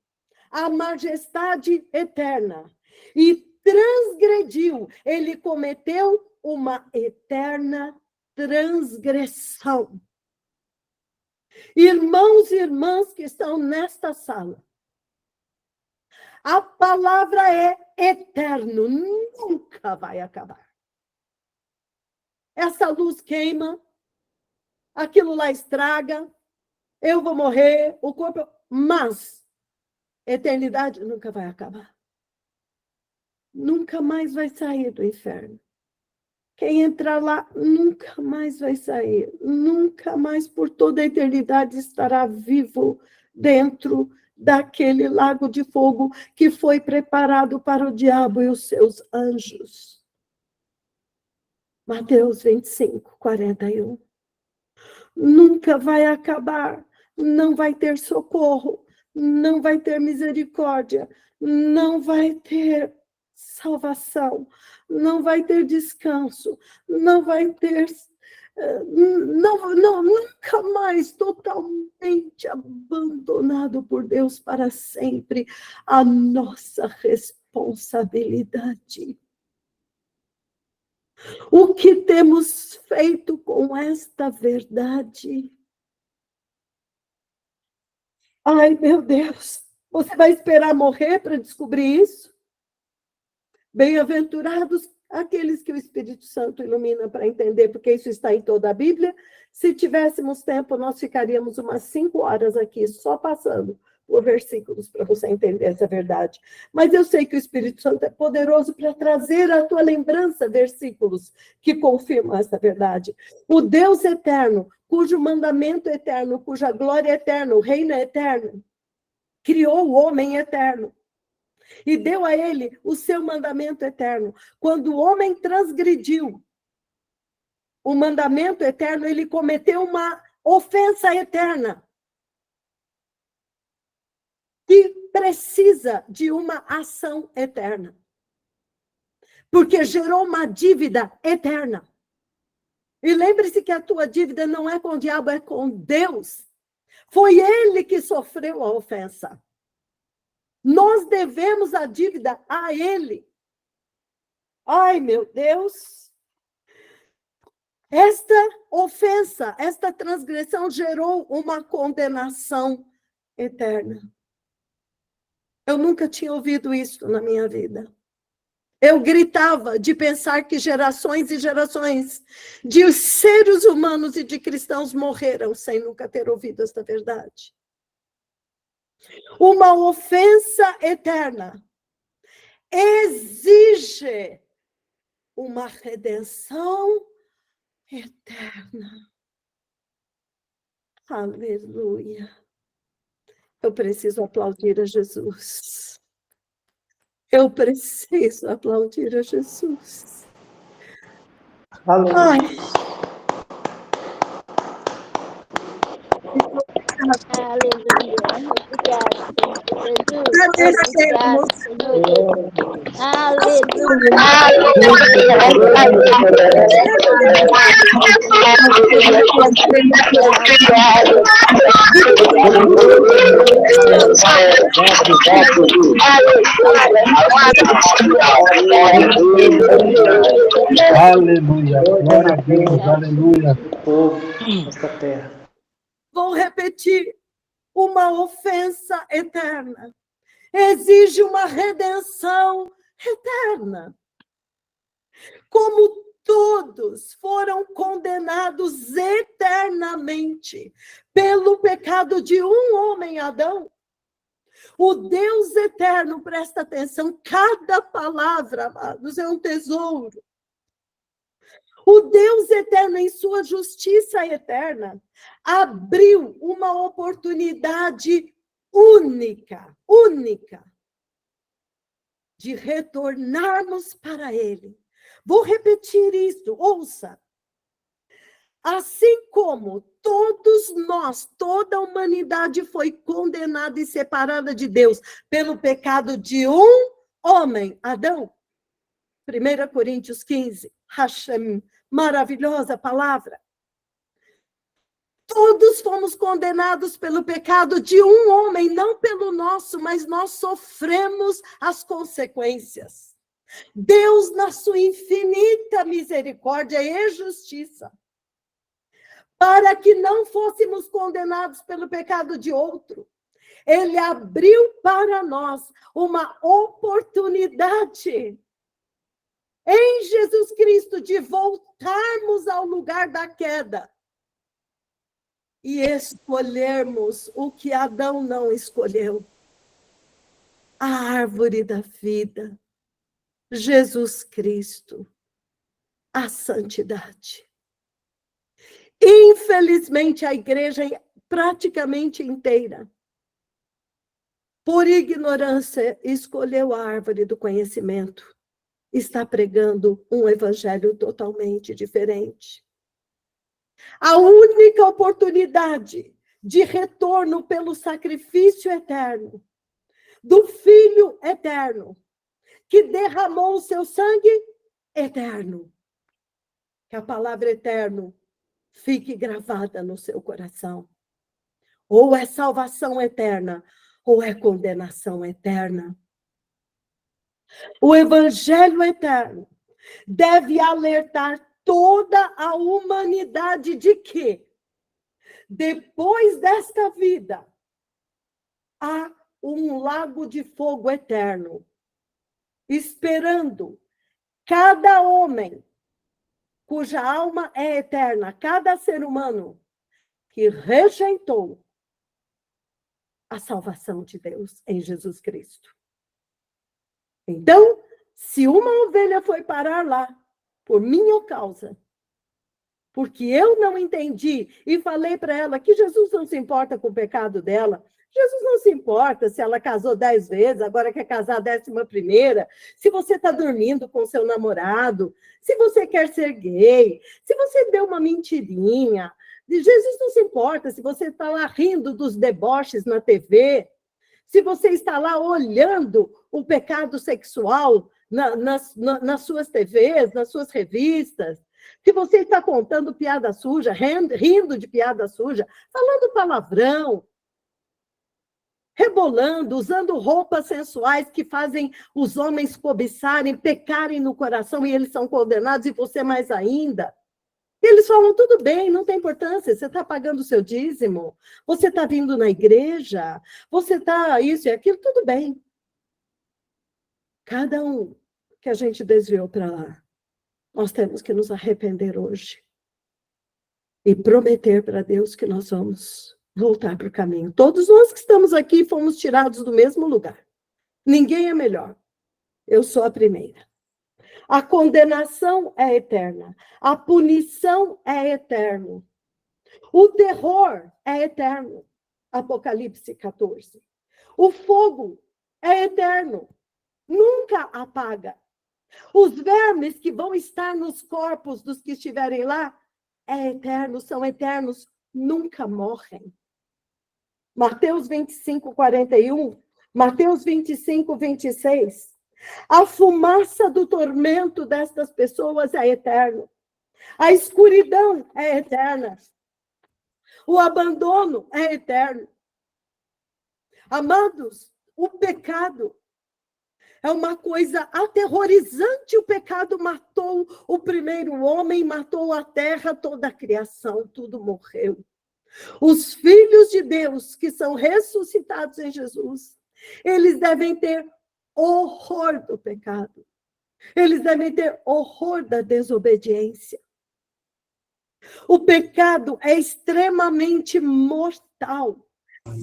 a majestade eterna, e transgrediu, ele cometeu uma eterna transgressão. Irmãos e irmãs que estão nesta sala, a palavra é eterno, nunca vai acabar. Essa luz queima, aquilo lá estraga, eu vou morrer, o corpo... Mas eternidade nunca vai acabar. Nunca mais vai sair do inferno. Quem entrar lá nunca mais vai sair. Nunca mais por toda a eternidade estará vivo dentro daquele lago de fogo que foi preparado para o diabo e os seus anjos. Mateus 25, 41. Nunca vai acabar, não vai ter socorro, não vai ter misericórdia, não vai ter salvação, não vai ter descanso, não vai ter, nunca mais totalmente abandonado por Deus para sempre. A nossa responsabilidade. O que temos feito com esta verdade? Ai, meu Deus, você vai esperar morrer para descobrir isso? Bem-aventurados aqueles que o Espírito Santo ilumina para entender, porque isso está em toda a Bíblia. Se tivéssemos tempo, nós ficaríamos umas 5 horas aqui, só passando por versículos para você entender essa verdade. Mas eu sei que o Espírito Santo é poderoso para trazer à tua lembrança versículos que confirmam essa verdade. O Deus eterno, cujo mandamento é eterno, cuja glória é eterna, o reino é eterno, criou o homem eterno e deu a ele o seu mandamento eterno. Quando o homem transgrediu o mandamento eterno, ele cometeu uma ofensa eterna que precisa de uma ação eterna, porque gerou uma dívida eterna. E lembre-se que a tua dívida não é com o diabo, é com Deus. Foi ele que sofreu a ofensa. Nós devemos a dívida a ele. Ai, meu Deus. Esta ofensa, esta transgressão gerou uma condenação eterna. Eu nunca tinha ouvido isso na minha vida. Eu gritava de pensar que gerações e gerações de seres humanos e de cristãos morreram sem nunca ter ouvido esta verdade. Uma ofensa eterna exige uma redenção eterna. Aleluia. Eu preciso aplaudir a Jesus. Eu preciso aplaudir a Jesus. Ai. Aleluia. Aleluia. Glória a Deus. Aleluia. Esta terra. Vou repetir. Uma ofensa eterna exige uma redenção eterna. Como todos foram condenados eternamente pelo pecado de um homem, Adão, o Deus eterno, presta atenção, cada palavra, amados, é um tesouro. O Deus eterno, em sua justiça eterna, abriu uma oportunidade única, de retornarmos para Ele. Vou repetir isso, ouça. Assim como todos nós, toda a humanidade foi condenada e separada de Deus pelo pecado de um homem, Adão. 1 Coríntios 15, Hashem, maravilhosa palavra. Todos fomos condenados pelo pecado de um homem, não pelo nosso, mas nós sofremos as consequências. Deus, na sua infinita misericórdia e justiça, para que não fôssemos condenados pelo pecado de outro, Ele abriu para nós uma oportunidade em Jesus Cristo de voltarmos ao lugar da queda e escolhermos o que Adão não escolheu. A árvore da vida, Jesus Cristo, a santidade. Infelizmente, a igreja praticamente inteira, por ignorância, escolheu a árvore do conhecimento. Está pregando um evangelho totalmente diferente. A única oportunidade de retorno pelo sacrifício eterno, do Filho eterno, que derramou o seu sangue eterno. Que a palavra eterno fique gravada no seu coração. Ou é salvação eterna, ou é condenação eterna. O evangelho eterno deve alertar toda a humanidade de que, depois desta vida, há um lago de fogo eterno, esperando cada homem cuja alma é eterna, cada ser humano que rejeitou a salvação de Deus em Jesus Cristo. Então, se uma ovelha foi parar lá, por minha causa, porque eu não entendi e falei para ela que Jesus não se importa com o pecado dela, Jesus não se importa se ela casou 10 vezes, agora quer casar a 11ª, se você está dormindo com seu namorado, se você quer ser gay, se você deu uma mentirinha. Jesus não se importa se você está lá rindo dos deboches na TV, se você está lá olhando o pecado sexual nas suas TVs, nas suas revistas, se você está contando piada suja, rindo de piada suja, falando palavrão, rebolando, usando roupas sensuais que fazem os homens cobiçarem, pecarem no coração e eles são condenados, e você mais ainda. Eles falam, tudo bem, não tem importância, você está pagando o seu dízimo, você está vindo na igreja, você está isso e aquilo, tudo bem. Cada um que a gente desviou para lá, nós temos que nos arrepender hoje e prometer para Deus que nós vamos voltar para o caminho. Todos nós que estamos aqui fomos tirados do mesmo lugar. Ninguém é melhor. Eu sou a primeira. A condenação é eterna. A punição é eterna. O terror é eterno. Apocalipse 14. O fogo é eterno. Nunca apaga. Os vermes que vão estar nos corpos dos que estiverem lá são eternos, nunca morrem. Mateus 25, 41, Mateus 25, 26. A fumaça do tormento destas pessoas é eterna. A escuridão é eterna. O abandono é eterno. Amados, o pecado é uma coisa aterrorizante. O pecado matou o primeiro homem, matou a terra, toda a criação, tudo morreu. Os filhos de Deus que são ressuscitados em Jesus, eles devem ter horror do pecado. Eles devem ter horror da desobediência. O pecado é extremamente mortal.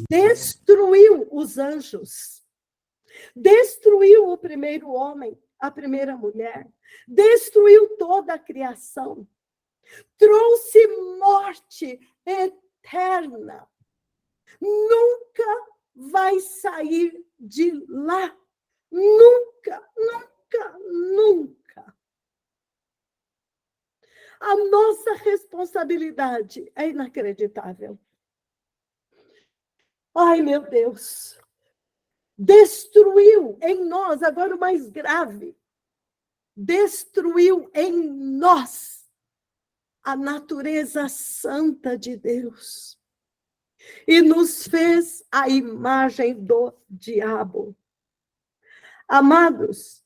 Destruiu os anjos. Destruiu o primeiro homem, a primeira mulher. Destruiu toda a criação. Trouxe morte eterna. Nunca vai sair de lá. Nunca, nunca, nunca. A nossa responsabilidade é inacreditável. Ai, meu Deus. Destruiu em nós, agora o mais grave, destruiu em nós a natureza santa de Deus e nos fez a imagem do diabo. Amados,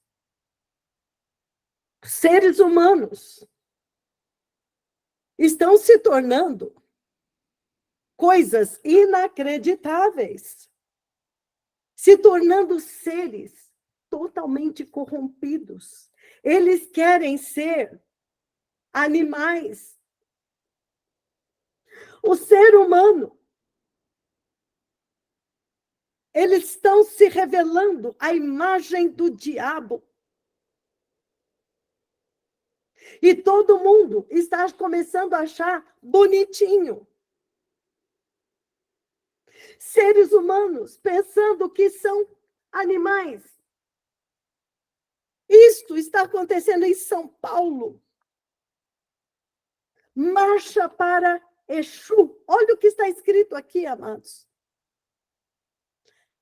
seres humanos estão se tornando coisas inacreditáveis, se tornando seres totalmente corrompidos. Eles querem ser animais. O ser humano, eles estão se revelando à imagem do diabo. E todo mundo está começando a achar bonitinho. Seres humanos pensando que são animais. Isto está acontecendo em São Paulo. Marcha para Exu. Olha o que está escrito aqui, amados.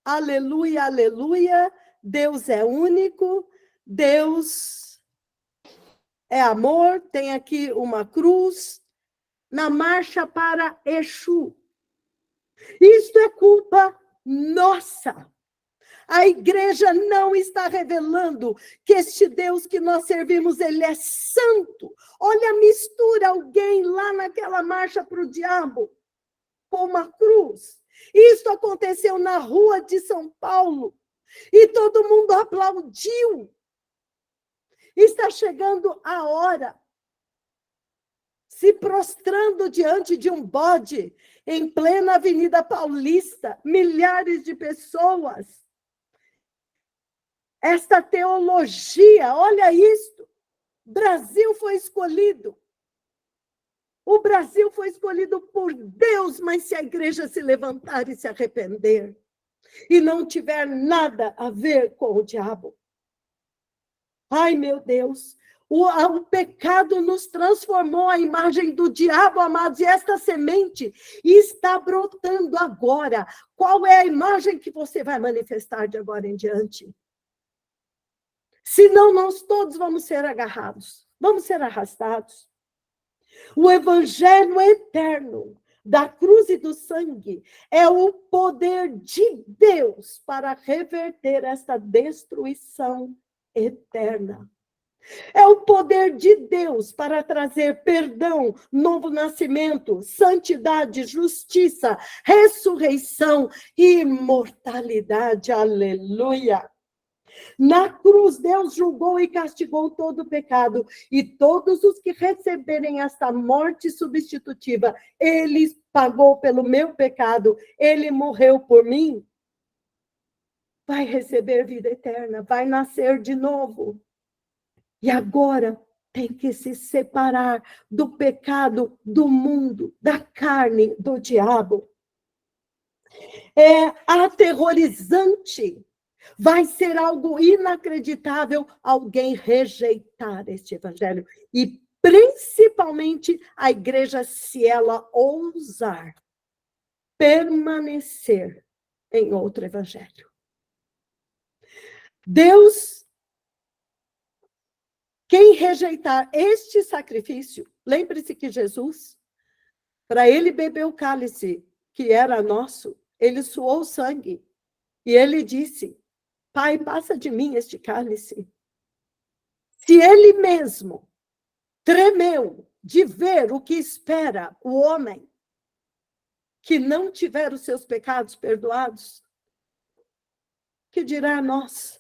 Aleluia, aleluia. Deus é único. Deus é amor, tem aqui uma cruz, na marcha para Exu. Isto é culpa nossa. A igreja não está revelando que este Deus que nós servimos, ele é santo. Olha, mistura alguém lá naquela marcha para o diabo com uma cruz. Isso aconteceu na rua de São Paulo e todo mundo aplaudiu. Está chegando a hora, se prostrando diante de um bode em plena Avenida Paulista, milhares de pessoas. Esta teologia, olha isto, Brasil foi escolhido. O Brasil foi escolhido por Deus, mas se a igreja se levantar e se arrepender, e não tiver nada a ver com o diabo. Ai, meu Deus, o pecado nos transformou à imagem do diabo, amados, e esta semente está brotando agora. Qual é a imagem que você vai manifestar de agora em diante? Senão nós todos vamos ser agarrados, vamos ser arrastados. O evangelho eterno da cruz e do sangue é o poder de Deus para reverter esta destruição eterna. É o poder de Deus para trazer perdão, novo nascimento, santidade, justiça, ressurreição e imortalidade. Aleluia! Na cruz, Deus julgou e castigou todo o pecado, e todos os que receberem esta morte substitutiva, ele pagou pelo meu pecado, ele morreu por mim, vai receber vida eterna, vai nascer de novo. E agora tem que se separar do pecado, do mundo, da carne, do diabo. É aterrorizante. Vai ser algo inacreditável alguém rejeitar este evangelho. E principalmente a igreja, se ela ousar permanecer em outro evangelho. Deus, quem rejeitar este sacrifício, lembre-se que Jesus, para ele beber o cálice que era nosso, ele suou sangue. E ele disse: Pai, passa de mim este cálice. Se ele mesmo tremeu de ver o que espera o homem que não tiver os seus pecados perdoados, que dirá a nós?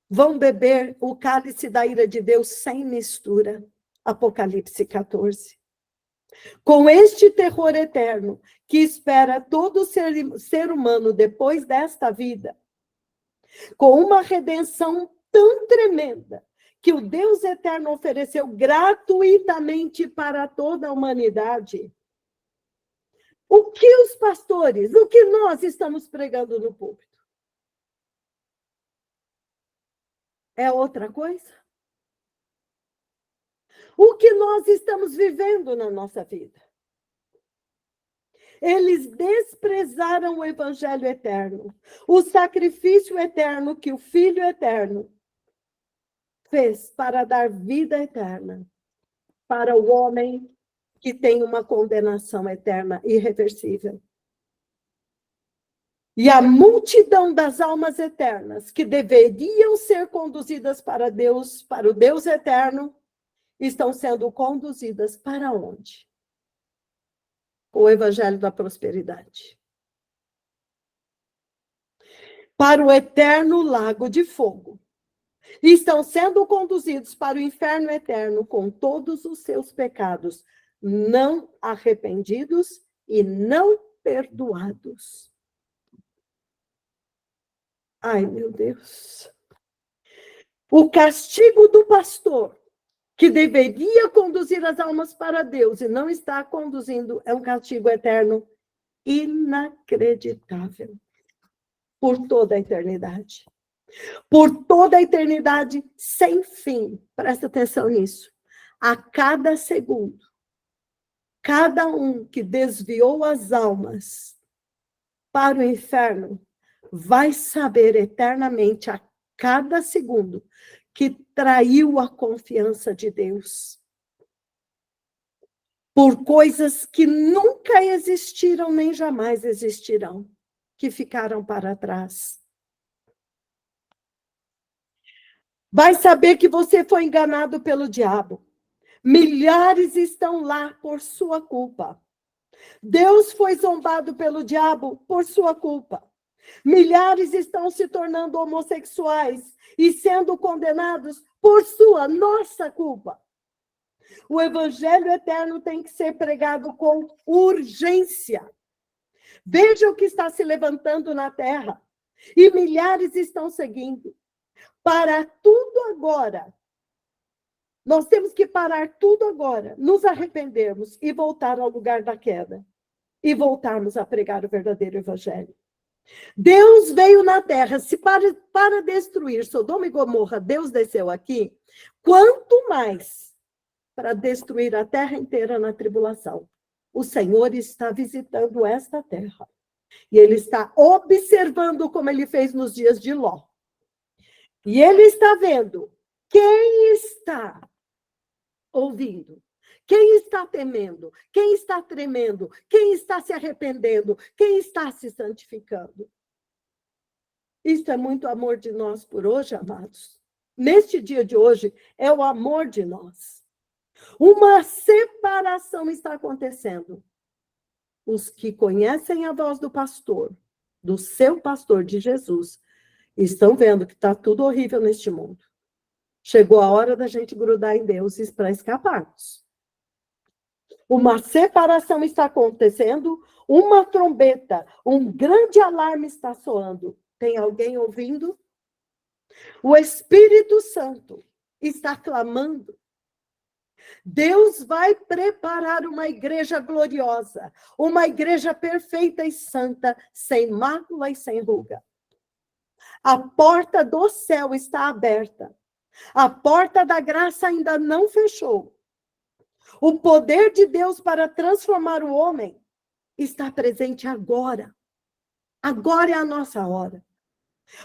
Vão beber o cálice da ira de Deus sem mistura. Apocalipse 14. Com este terror eterno que espera todo ser humano depois desta vida, com uma redenção tão tremenda que o Deus eterno ofereceu gratuitamente para toda a humanidade. O que os pastores, o que nós estamos pregando no púlpito? É outra coisa? O que nós estamos vivendo na nossa vida? Eles desprezaram o evangelho eterno, o sacrifício eterno que o Filho eterno fez para dar vida eterna para o homem que tem uma condenação eterna irreversível. E a multidão das almas eternas que deveriam ser conduzidas para Deus, para o Deus eterno, estão sendo conduzidas para onde? O evangelho da prosperidade. Para o eterno lago de fogo. E estão sendo conduzidos para o inferno eterno com todos os seus pecados não arrependidos e não perdoados. Ai, meu Deus. O castigo do pastor, que deveria conduzir as almas para Deus e não está conduzindo, é um castigo eterno inacreditável. Por toda a eternidade. Por toda a eternidade sem fim. Presta atenção nisso. A cada segundo, cada um que desviou as almas para o inferno vai saber eternamente a cada segundo que traiu a confiança de Deus por coisas que nunca existiram nem jamais existirão, que ficaram para trás. Vai saber que você foi enganado pelo diabo. Milhares estão lá por sua culpa. Deus foi zombado pelo diabo por sua culpa. Milhares estão se tornando homossexuais e sendo condenados por nossa culpa. O evangelho eterno tem que ser pregado com urgência. Veja o que está se levantando na terra. E milhares estão seguindo. Para tudo agora. Nós temos que parar tudo agora, nos arrependermos e voltar ao lugar da queda. E voltarmos a pregar o verdadeiro evangelho. Deus veio na terra, se para destruir Sodoma e Gomorra, Deus desceu aqui, quanto mais para destruir a terra inteira na tribulação. O Senhor está visitando esta terra. E Ele está observando como Ele fez nos dias de Ló. E Ele está vendo quem está ouvindo, quem está temendo, quem está tremendo, quem está se arrependendo, quem está se santificando. Isso é muito amor de nós por hoje, amados. Neste dia de hoje, é o amor de nós. Uma separação está acontecendo. Os que conhecem a voz do pastor, do seu pastor, de Jesus, estão vendo que está tudo horrível neste mundo. Chegou a hora da gente grudar em Deus para escaparmos. Uma separação está acontecendo, uma trombeta, um grande alarme está soando. Tem alguém ouvindo? O Espírito Santo está clamando. Deus vai preparar uma igreja gloriosa, uma igreja perfeita e santa, sem mácula e sem ruga. A porta do céu está aberta. A porta da graça ainda não fechou. O poder de Deus para transformar o homem está presente agora. Agora é a nossa hora.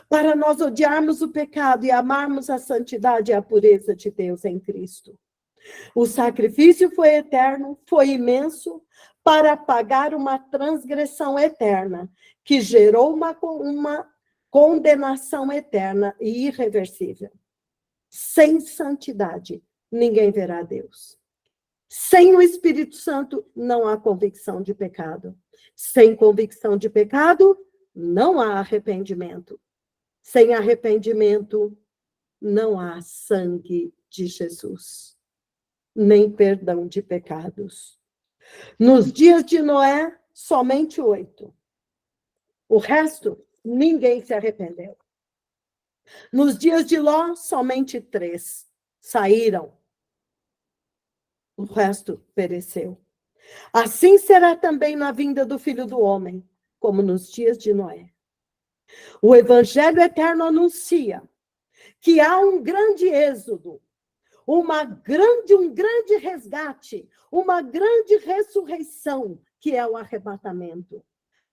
Para nós odiarmos o pecado e amarmos a santidade e a pureza de Deus em Cristo. O sacrifício foi eterno, foi imenso, para pagar uma transgressão eterna, que gerou uma condenação eterna e irreversível. Sem santidade, ninguém verá Deus. Sem o Espírito Santo, não há convicção de pecado. Sem convicção de pecado, não há arrependimento. Sem arrependimento, não há sangue de Jesus, nem perdão de pecados. Nos dias de Noé, somente 8. O resto, ninguém se arrependeu. Nos dias de Ló, somente 3 saíram. O resto pereceu. Assim será também na vinda do Filho do Homem, como nos dias de Noé. O Evangelho eterno anuncia que há um grande êxodo, um grande resgate, uma grande ressurreição, que é o arrebatamento.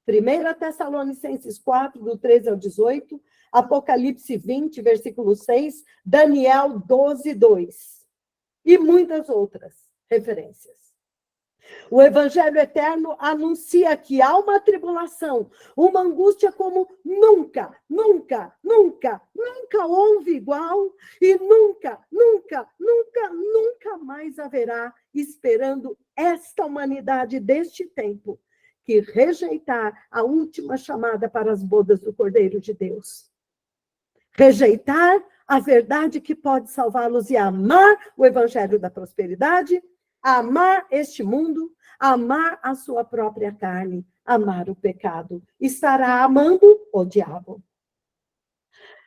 1 Tessalonicenses 4, do 13 ao 18, Apocalipse 20, versículo 6, Daniel 12, 2, e muitas outras referências. O Evangelho eterno anuncia que há uma tribulação, uma angústia como nunca houve igual e nunca mais haverá, esperando esta humanidade deste tempo, que rejeitar a última chamada para as bodas do Cordeiro de Deus. Rejeitar a verdade que pode salvá-los e amar o Evangelho da prosperidade, amar este mundo, amar a sua própria carne, amar o pecado. Estará amando o diabo.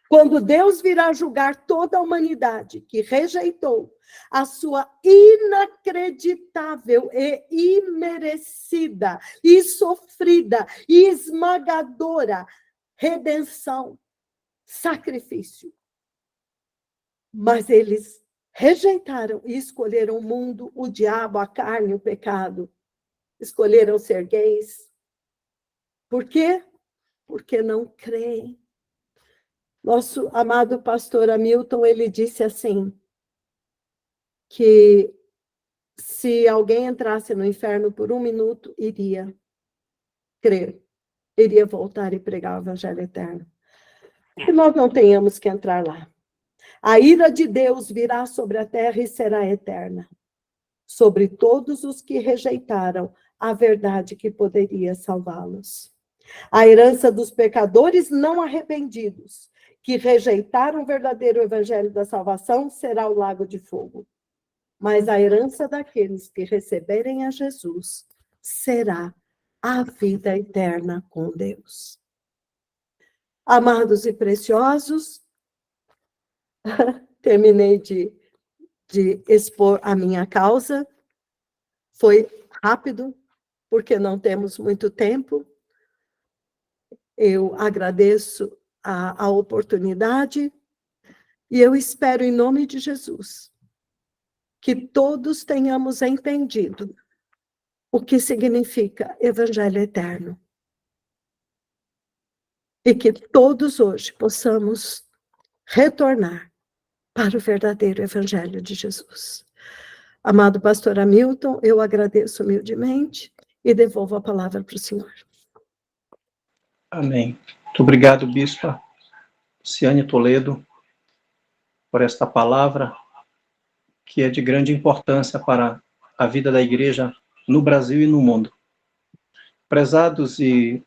Quando Deus virá julgar toda a humanidade que rejeitou a sua inacreditável e imerecida, e sofrida, e esmagadora redenção, sacrifício. Mas eles rejeitaram e escolheram o mundo, o diabo, a carne, o pecado. Escolheram ser gays. Por quê? Porque não creem. Nosso amado pastor Hamilton, ele disse assim, que se alguém entrasse no inferno por 1 minuto, iria crer, iria voltar e pregar o evangelho eterno. Que nós não tenhamos que entrar lá. A ira de Deus virá sobre a terra e será eterna, sobre todos os que rejeitaram a verdade que poderia salvá-los. A herança dos pecadores não arrependidos, que rejeitaram o verdadeiro evangelho da salvação, será o lago de fogo. Mas a herança daqueles que receberem a Jesus será a vida eterna com Deus. Amados e preciosos, terminei de expor a minha causa. Foi rápido, porque não temos muito tempo. Eu agradeço a oportunidade e eu espero, em nome de Jesus, que todos tenhamos entendido o que significa Evangelho Eterno. E que todos hoje possamos retornar para o verdadeiro Evangelho de Jesus. Amado pastor Hamilton, eu agradeço humildemente e devolvo a palavra para o senhor. Amém. Muito obrigado, Bispa Luciane Toledo, por esta palavra, que é de grande importância para a vida da igreja no Brasil e no mundo. Prezados e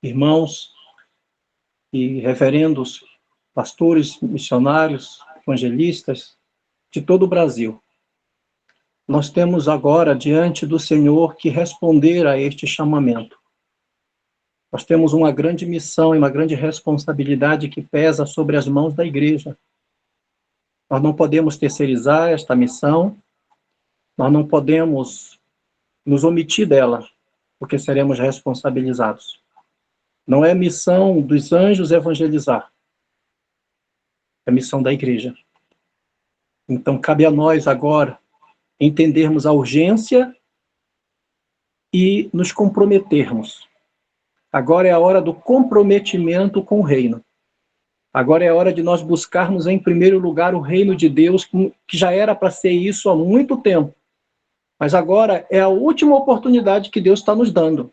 irmãos e reverendos, pastores, missionários, evangelistas de todo o Brasil, nós temos agora diante do Senhor que responder a este chamamento. Nós temos uma grande missão e uma grande responsabilidade que pesa sobre as mãos da igreja. Nós não podemos terceirizar esta missão, nós não podemos nos omitir dela, porque seremos responsabilizados. Não é missão dos anjos evangelizar, é missão da igreja. Então, cabe a nós agora entendermos a urgência e nos comprometermos. Agora é a hora do comprometimento com o reino. Agora é a hora de nós buscarmos em primeiro lugar o reino de Deus, que já era para ser isso há muito tempo. Mas agora é a última oportunidade que Deus está nos dando,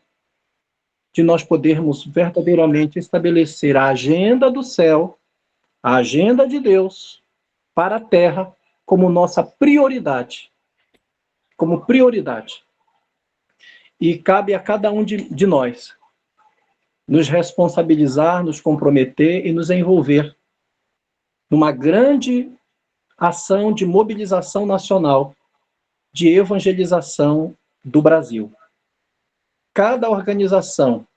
de nós podermos verdadeiramente estabelecer a agenda do céu, a agenda de Deus para a terra como nossa prioridade. Como prioridade. E cabe a cada um de nós nos responsabilizar, nos comprometer e nos envolver numa grande ação de mobilização nacional de evangelização do Brasil. Cada organização,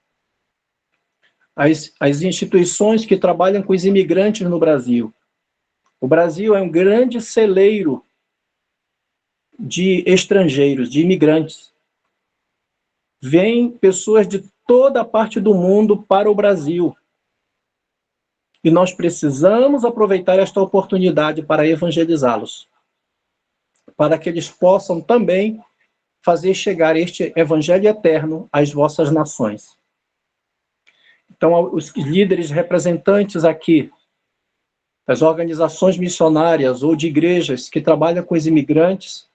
as instituições que trabalham com os imigrantes no Brasil. O Brasil é um grande celeiro de estrangeiros, de imigrantes. Vêm pessoas de toda a parte do mundo para o Brasil. E nós precisamos aproveitar esta oportunidade para evangelizá-los, para que eles possam também fazer chegar este evangelho eterno às vossas nações. Então, os líderes representantes aqui das organizações missionárias ou de igrejas que trabalham com os imigrantes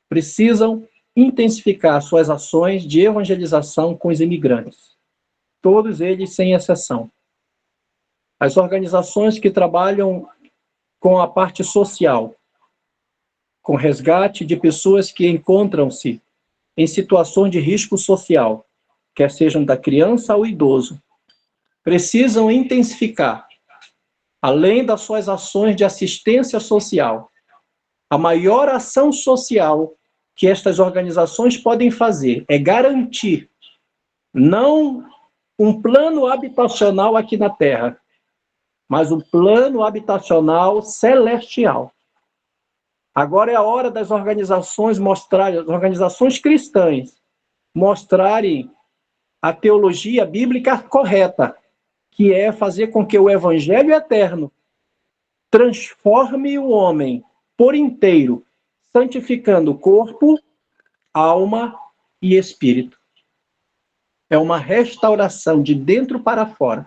precisam intensificar suas ações de evangelização com os imigrantes. Todos eles, sem exceção. As organizações que trabalham com a parte social, com resgate de pessoas que encontram-se em situações de risco social, quer sejam da criança ao idoso, precisam intensificar, além das suas ações de assistência social, a maior ação social que estas organizações podem fazer é garantir não um plano habitacional aqui na Terra, mas um plano habitacional celestial. Agora é a hora das organizações mostrarem, as organizações cristãs, mostrarem a teologia bíblica correta, que é fazer com que o evangelho eterno transforme o homem por inteiro, santificando corpo, alma e espírito. É uma restauração de dentro para fora.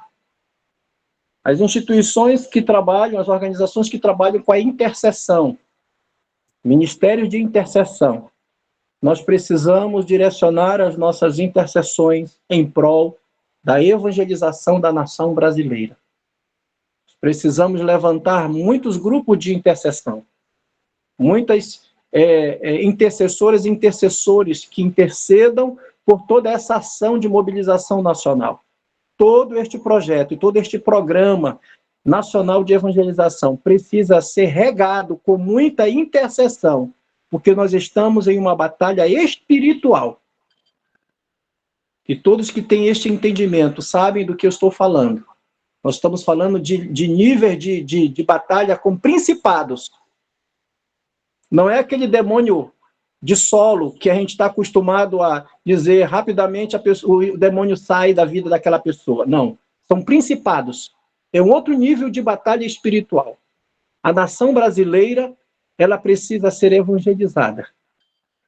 as instituições que trabalham, as organizações que trabalham com a intercessão, ministérios de intercessão, nós precisamos direcionar as nossas intercessões em prol da evangelização da nação brasileira. Precisamos levantar muitos grupos de intercessão, muitas intercessoras e intercessores que intercedam por toda essa ação de mobilização nacional. Todo este projeto e todo este programa nacional de evangelização precisa ser regado com muita intercessão, porque nós estamos em uma batalha espiritual. E todos que têm este entendimento sabem do que eu estou falando. Nós estamos falando de nível de batalha com principados. Não é aquele demônio de solo que a gente está acostumado a dizer rapidamente o demônio sai da vida daquela pessoa. Não, são principados. É um outro nível de batalha espiritual. A nação brasileira, ela precisa ser evangelizada.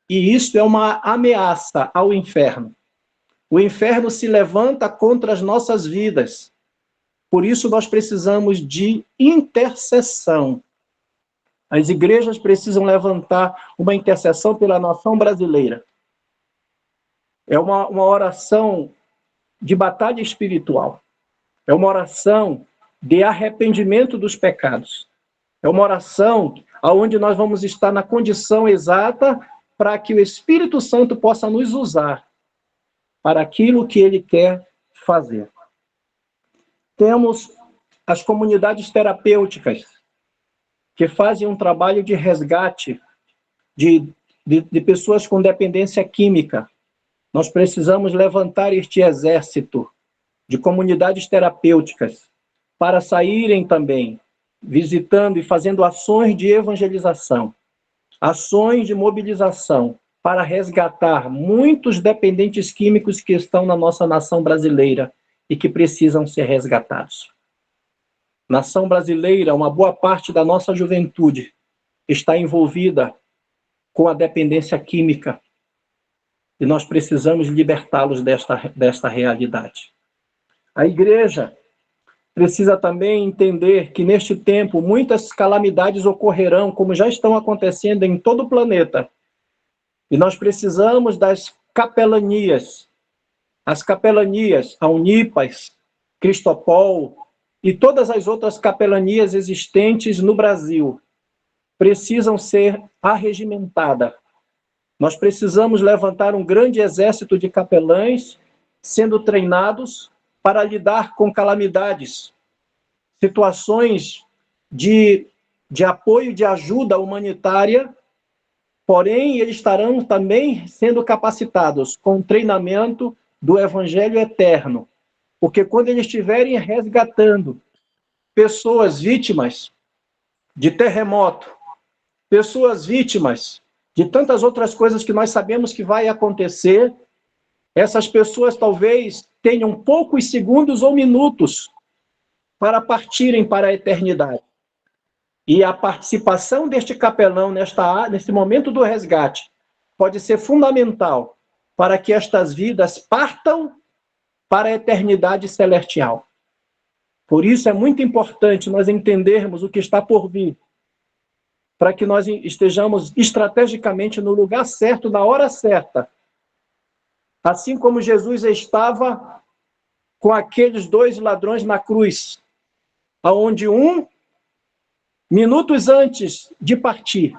E isso é uma ameaça ao inferno. O inferno se levanta contra as nossas vidas. Por isso, nós precisamos de intercessão. As igrejas precisam levantar uma intercessão pela nação brasileira. É uma oração de batalha espiritual. É uma oração de arrependimento dos pecados. É uma oração onde nós vamos estar na condição exata para que o Espírito Santo possa nos usar para aquilo que ele quer fazer. Temos as comunidades terapêuticas, que fazem um trabalho de resgate de pessoas com dependência química. Nós precisamos levantar este exército de comunidades terapêuticas para saírem também, visitando e fazendo ações de evangelização, ações de mobilização, para resgatar muitos dependentes químicos que estão na nossa nação brasileira e que precisam ser resgatados. Nação brasileira, uma boa parte da nossa juventude está envolvida com a dependência química e nós precisamos libertá-los desta realidade. A igreja precisa também entender que neste tempo muitas calamidades ocorrerão, como já estão acontecendo em todo o planeta. E nós precisamos das capelanias, as capelanias, a Unipas, Cristopol e todas as outras capelanias existentes no Brasil precisam ser arregimentadas. Nós precisamos levantar um grande exército de capelães sendo treinados para lidar com calamidades, situações de apoio, de ajuda humanitária, porém, eles estarão também sendo capacitados com treinamento do Evangelho Eterno, porque quando eles estiverem resgatando pessoas vítimas de terremoto, pessoas vítimas de tantas outras coisas que nós sabemos que vai acontecer, essas pessoas talvez tenham poucos segundos ou minutos para partirem para a eternidade. E a participação deste capelão nesse momento do resgate pode ser fundamental para que estas vidas partam para a eternidade celestial. Por isso é muito importante nós entendermos o que está por vir, para que nós estejamos estrategicamente no lugar certo, na hora certa. Assim como Jesus estava com aqueles 2 ladrões na cruz, aonde minutos antes de partir,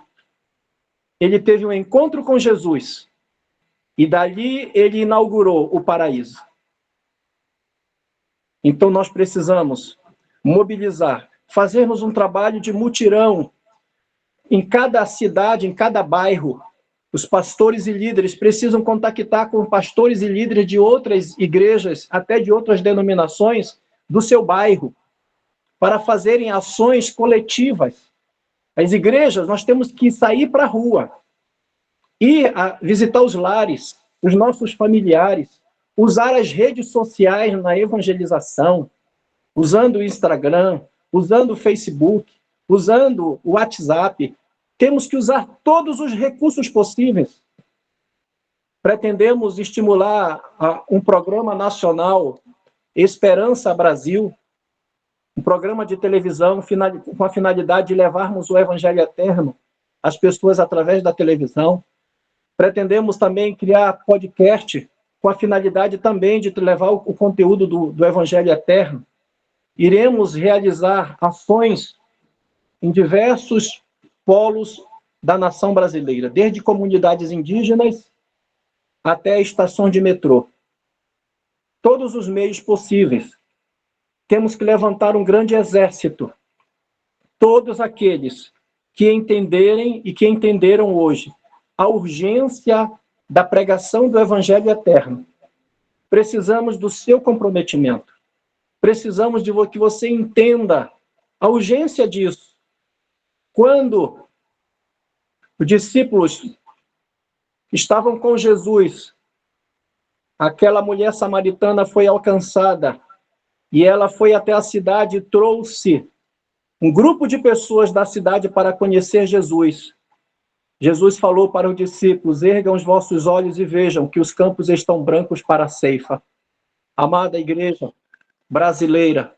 ele teve um encontro com Jesus e dali ele inaugurou o paraíso. Então nós precisamos mobilizar, fazermos um trabalho de mutirão em cada cidade, em cada bairro. Os pastores e líderes precisam contactar com pastores e líderes de outras igrejas, até de outras denominações do seu bairro, para fazerem ações coletivas. As igrejas, nós temos que sair para a rua, ir visitar os lares, os nossos familiares, usar as redes sociais na evangelização, usando o Instagram, usando o Facebook, usando o WhatsApp. Temos que usar todos os recursos possíveis. Pretendemos estimular um programa nacional, Esperança Brasil, um programa de televisão com a finalidade de levarmos o Evangelho eterno às pessoas através da televisão. Pretendemos também criar podcast com a finalidade também de levar o conteúdo do Evangelho eterno. Iremos realizar ações em diversos polos da nação brasileira, desde comunidades indígenas até estações de metrô. Todos os meios possíveis. Temos que levantar um grande exército. Todos aqueles que entenderem e que entenderam hoje a urgência da pregação do Evangelho eterno. Precisamos do seu comprometimento. Precisamos de que você entenda a urgência disso. Quando os discípulos estavam com Jesus, aquela mulher samaritana foi alcançada e ela foi até a cidade e trouxe um grupo de pessoas da cidade para conhecer Jesus. Jesus falou para os discípulos: ergam os vossos olhos e vejam que os campos estão brancos para a ceifa. Amada igreja brasileira,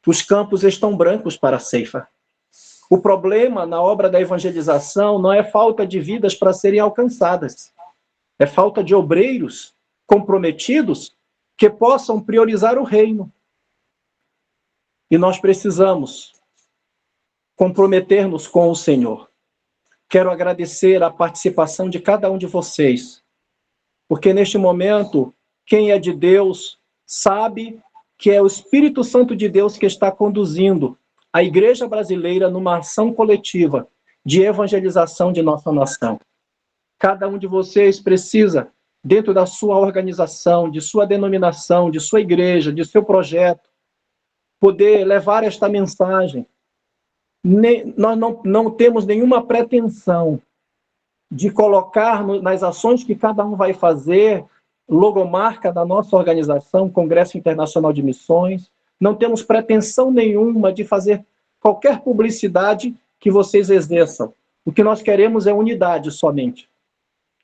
os campos estão brancos para a ceifa. O problema na obra da evangelização não é falta de vidas para serem alcançadas, é falta de obreiros comprometidos que possam priorizar o reino. E nós precisamos comprometer-nos com o Senhor. Quero agradecer a participação de cada um de vocês, porque neste momento, quem é de Deus sabe que é o Espírito Santo de Deus que está conduzindo a igreja brasileira numa ação coletiva de evangelização de nossa nação. Cada um de vocês precisa, dentro da sua organização, de sua denominação, de sua igreja, de seu projeto, poder levar esta mensagem. Nós não temos nenhuma pretensão de colocar nas ações que cada um vai fazer logomarca da nossa organização, Congresso Internacional de Missões. Não temos pretensão nenhuma de fazer qualquer publicidade que vocês exerçam. O que nós queremos é unidade somente.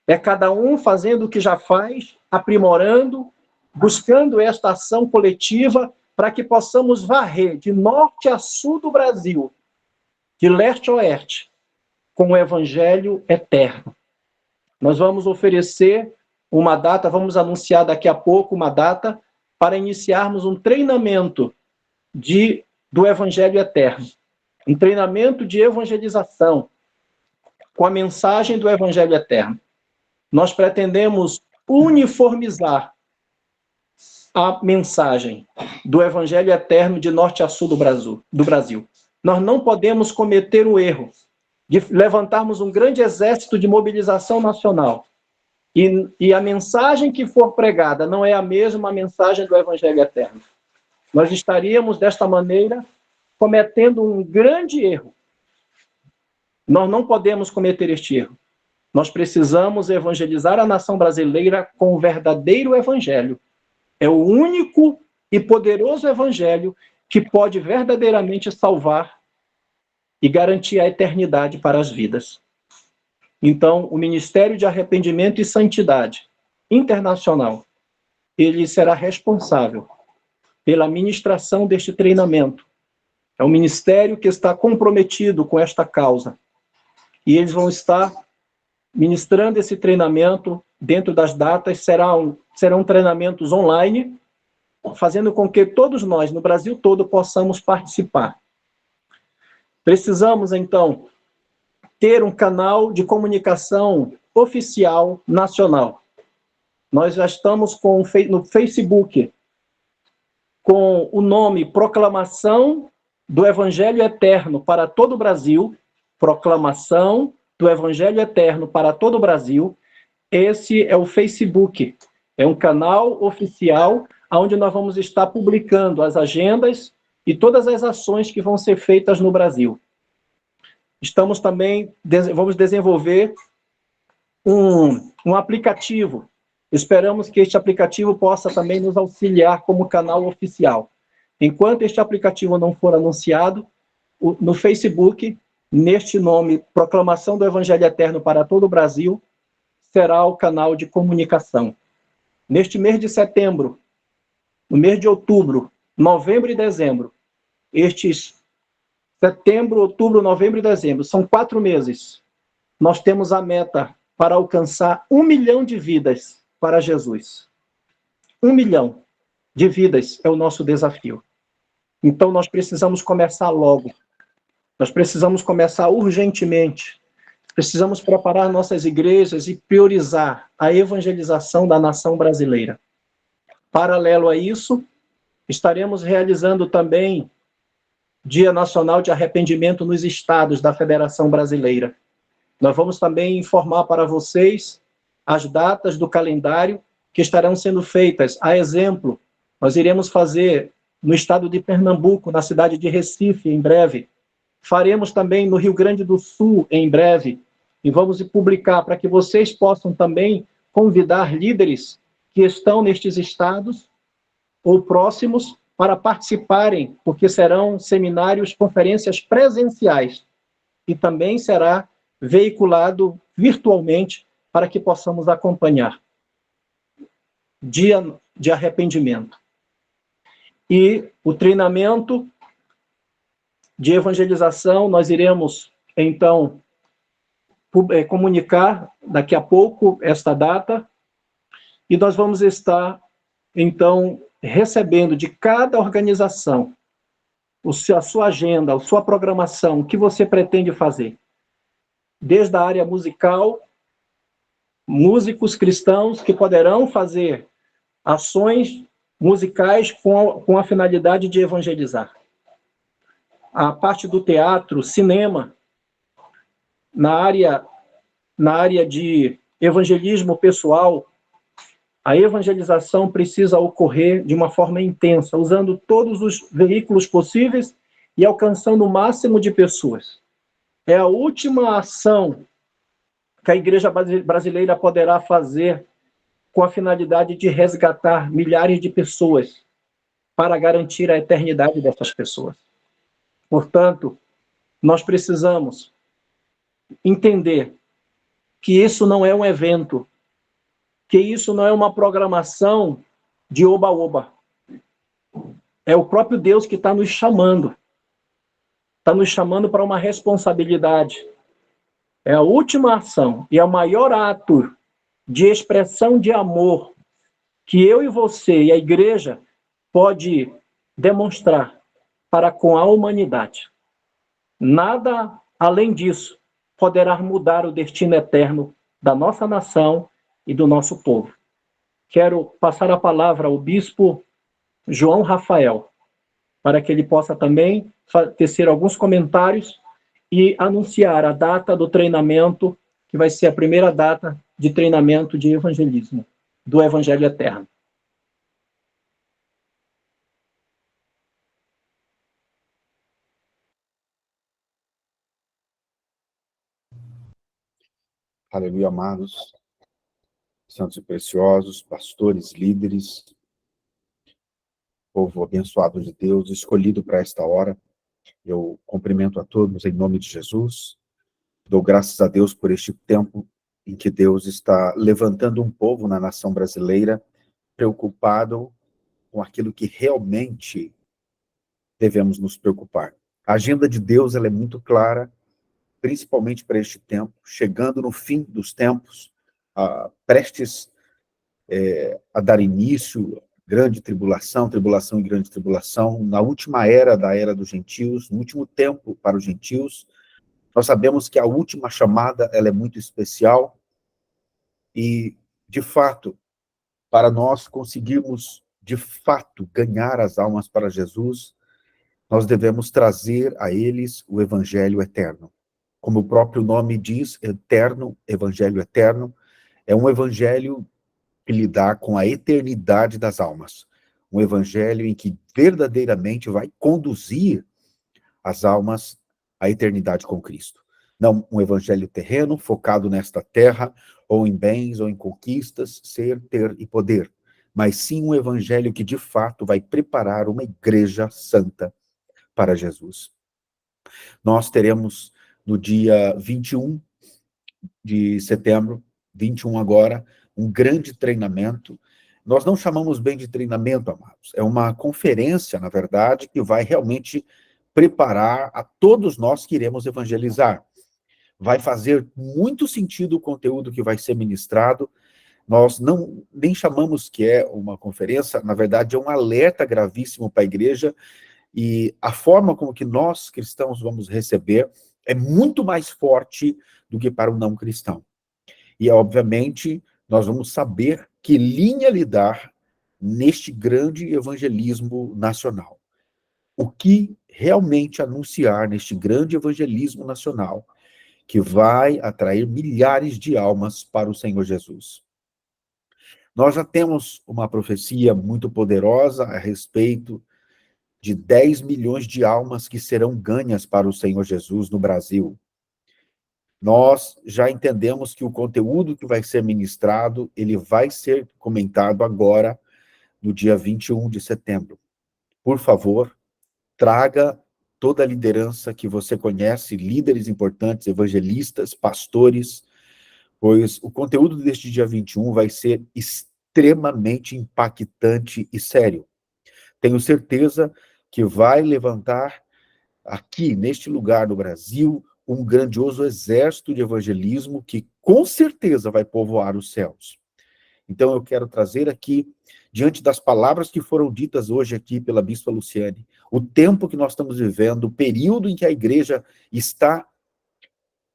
É cada um fazendo o que já faz, aprimorando, buscando esta ação coletiva para que possamos varrer de norte a sul do Brasil, de leste a oeste, com o Evangelho eterno. Nós vamos oferecer uma data, vamos anunciar daqui a pouco uma data para iniciarmos um treinamento do Evangelho eterno. Um treinamento de evangelização com a mensagem do Evangelho eterno. Nós pretendemos uniformizar a mensagem do Evangelho eterno de norte a sul do Brasil. Nós não podemos cometer o erro de levantarmos um grande exército de mobilização nacional e a mensagem que for pregada não é a mesma mensagem do Evangelho eterno. Nós estaríamos, desta maneira, cometendo um grande erro. Nós não podemos cometer este erro. Nós precisamos evangelizar a nação brasileira com o verdadeiro Evangelho. É o único e poderoso Evangelho que pode verdadeiramente salvar e garantir a eternidade para as vidas. Então, o Ministério de Arrependimento e Santidade Internacional, ele será responsável pela ministração deste treinamento. É um ministério que está comprometido com esta causa. E eles vão estar ministrando esse treinamento dentro das datas, serão treinamentos online, fazendo com que todos nós, no Brasil todo, possamos participar. Precisamos, então, ter um canal de comunicação oficial nacional. Nós já estamos no Facebook com o nome Proclamação do Evangelho Eterno para todo o Brasil, Proclamação do Evangelho Eterno para todo o Brasil. Esse é o Facebook, é um canal oficial onde nós vamos estar publicando as agendas e todas as ações que vão ser feitas no Brasil. Estamos também, vamos desenvolver um aplicativo. Esperamos que este aplicativo possa também nos auxiliar como canal oficial. Enquanto este aplicativo não for anunciado, no Facebook, neste nome, Proclamação do Evangelho Eterno para todo o Brasil, será o canal de comunicação. Neste mês de setembro, no mês de outubro, novembro e dezembro, estes setembro, outubro, novembro e dezembro, são 4 meses, nós temos a meta para alcançar 1 milhão de vidas para Jesus. 1 milhão de vidas é o nosso desafio. Então, nós precisamos começar logo. Nós precisamos começar urgentemente. Precisamos preparar nossas igrejas e priorizar a evangelização da nação brasileira. Paralelo a isso, estaremos realizando também Dia Nacional de Arrependimento nos estados da Federação Brasileira. Nós vamos também informar para vocês as datas do calendário que estarão sendo feitas. A exemplo, nós iremos fazer no estado de Pernambuco, na cidade de Recife, em breve. Faremos também no Rio Grande do Sul, em breve. E vamos publicar para que vocês possam também convidar líderes que estão nestes estados ou próximos para participarem, porque serão seminários, conferências presenciais. E também será veiculado virtualmente para que possamos acompanhar. Dia de arrependimento. E o treinamento de evangelização, nós iremos, então, comunicar daqui a pouco esta data, e nós vamos estar, então, recebendo de cada organização a sua agenda, a sua programação, o que você pretende fazer. Desde a área musical, músicos cristãos que poderão fazer ações musicais com a finalidade de evangelizar. A parte do teatro, cinema, na área de evangelismo pessoal, a evangelização precisa ocorrer de uma forma intensa, usando todos os veículos possíveis e alcançando o máximo de pessoas. É a última ação que a igreja brasileira poderá fazer com a finalidade de resgatar milhares de pessoas para garantir a eternidade dessas pessoas. Portanto, nós precisamos entender que isso não é um evento, que isso não é uma programação de oba-oba. É o próprio Deus que está nos chamando. Está nos chamando para uma responsabilidade. É a última ação e é o maior ato de expressão de amor que eu e você e a igreja pode demonstrar para com a humanidade. Nada além disso poderá mudar o destino eterno da nossa nação e do nosso povo. Quero passar a palavra ao bispo João Rafael, para que ele possa também tecer alguns comentários e anunciar a data do treinamento, que vai ser a primeira data de treinamento de evangelismo, do Evangelho Eterno. Aleluia, amados, santos e preciosos, pastores, líderes, povo abençoado de Deus, escolhido para esta hora. Eu cumprimento a todos em nome de Jesus. Dou graças a Deus por este tempo em que Deus está levantando um povo na nação brasileira preocupado com aquilo que realmente devemos nos preocupar. A agenda de Deus ela é muito clara, principalmente para este tempo, chegando no fim dos tempos, prestes a dar início, grande tribulação, tribulação e grande tribulação, na última era da era dos gentios, no último tempo para os gentios. Nós sabemos que a última chamada ela é muito especial e, de fato, para nós conseguirmos, de fato, ganhar as almas para Jesus, nós devemos trazer a eles o Evangelho Eterno. Como o próprio nome diz, eterno, Evangelho Eterno, é um Evangelho que lidar com a eternidade das almas. Um Evangelho em que verdadeiramente vai conduzir as almas à eternidade com Cristo. Não um Evangelho terreno, focado nesta terra, ou em bens, ou em conquistas, ser, ter e poder. Mas sim um Evangelho que de fato vai preparar uma igreja santa para Jesus. Nós teremos no dia 21 de setembro, 21 agora, um grande treinamento. Nós não chamamos bem de treinamento, amados. É uma conferência, na verdade, que vai realmente preparar a todos nós que iremos evangelizar. Vai fazer muito sentido o conteúdo que vai ser ministrado. Nós nem chamamos que é uma conferência, na verdade é um alerta gravíssimo para a igreja, e a forma como que nós, cristãos, vamos receber é muito mais forte do que para o não cristão. E, obviamente, nós vamos saber que linha lidar neste grande evangelismo nacional. O que realmente anunciar neste grande evangelismo nacional que vai atrair milhares de almas para o Senhor Jesus. Nós já temos uma profecia muito poderosa a respeito de 10 milhões de almas que serão ganhas para o Senhor Jesus no Brasil. Nós já entendemos que o conteúdo que vai ser ministrado, ele vai ser comentado agora, no dia 21 de setembro. Por favor, traga toda a liderança que você conhece, líderes importantes, evangelistas, pastores, pois o conteúdo deste dia 21 vai ser extremamente impactante e sério. Tenho certeza que vai levantar aqui, neste lugar do Brasil, um grandioso exército de evangelismo que com certeza vai povoar os céus. Então eu quero trazer aqui, diante das palavras que foram ditas hoje aqui pela Bispa Luciane, o tempo que nós estamos vivendo, o período em que a igreja está,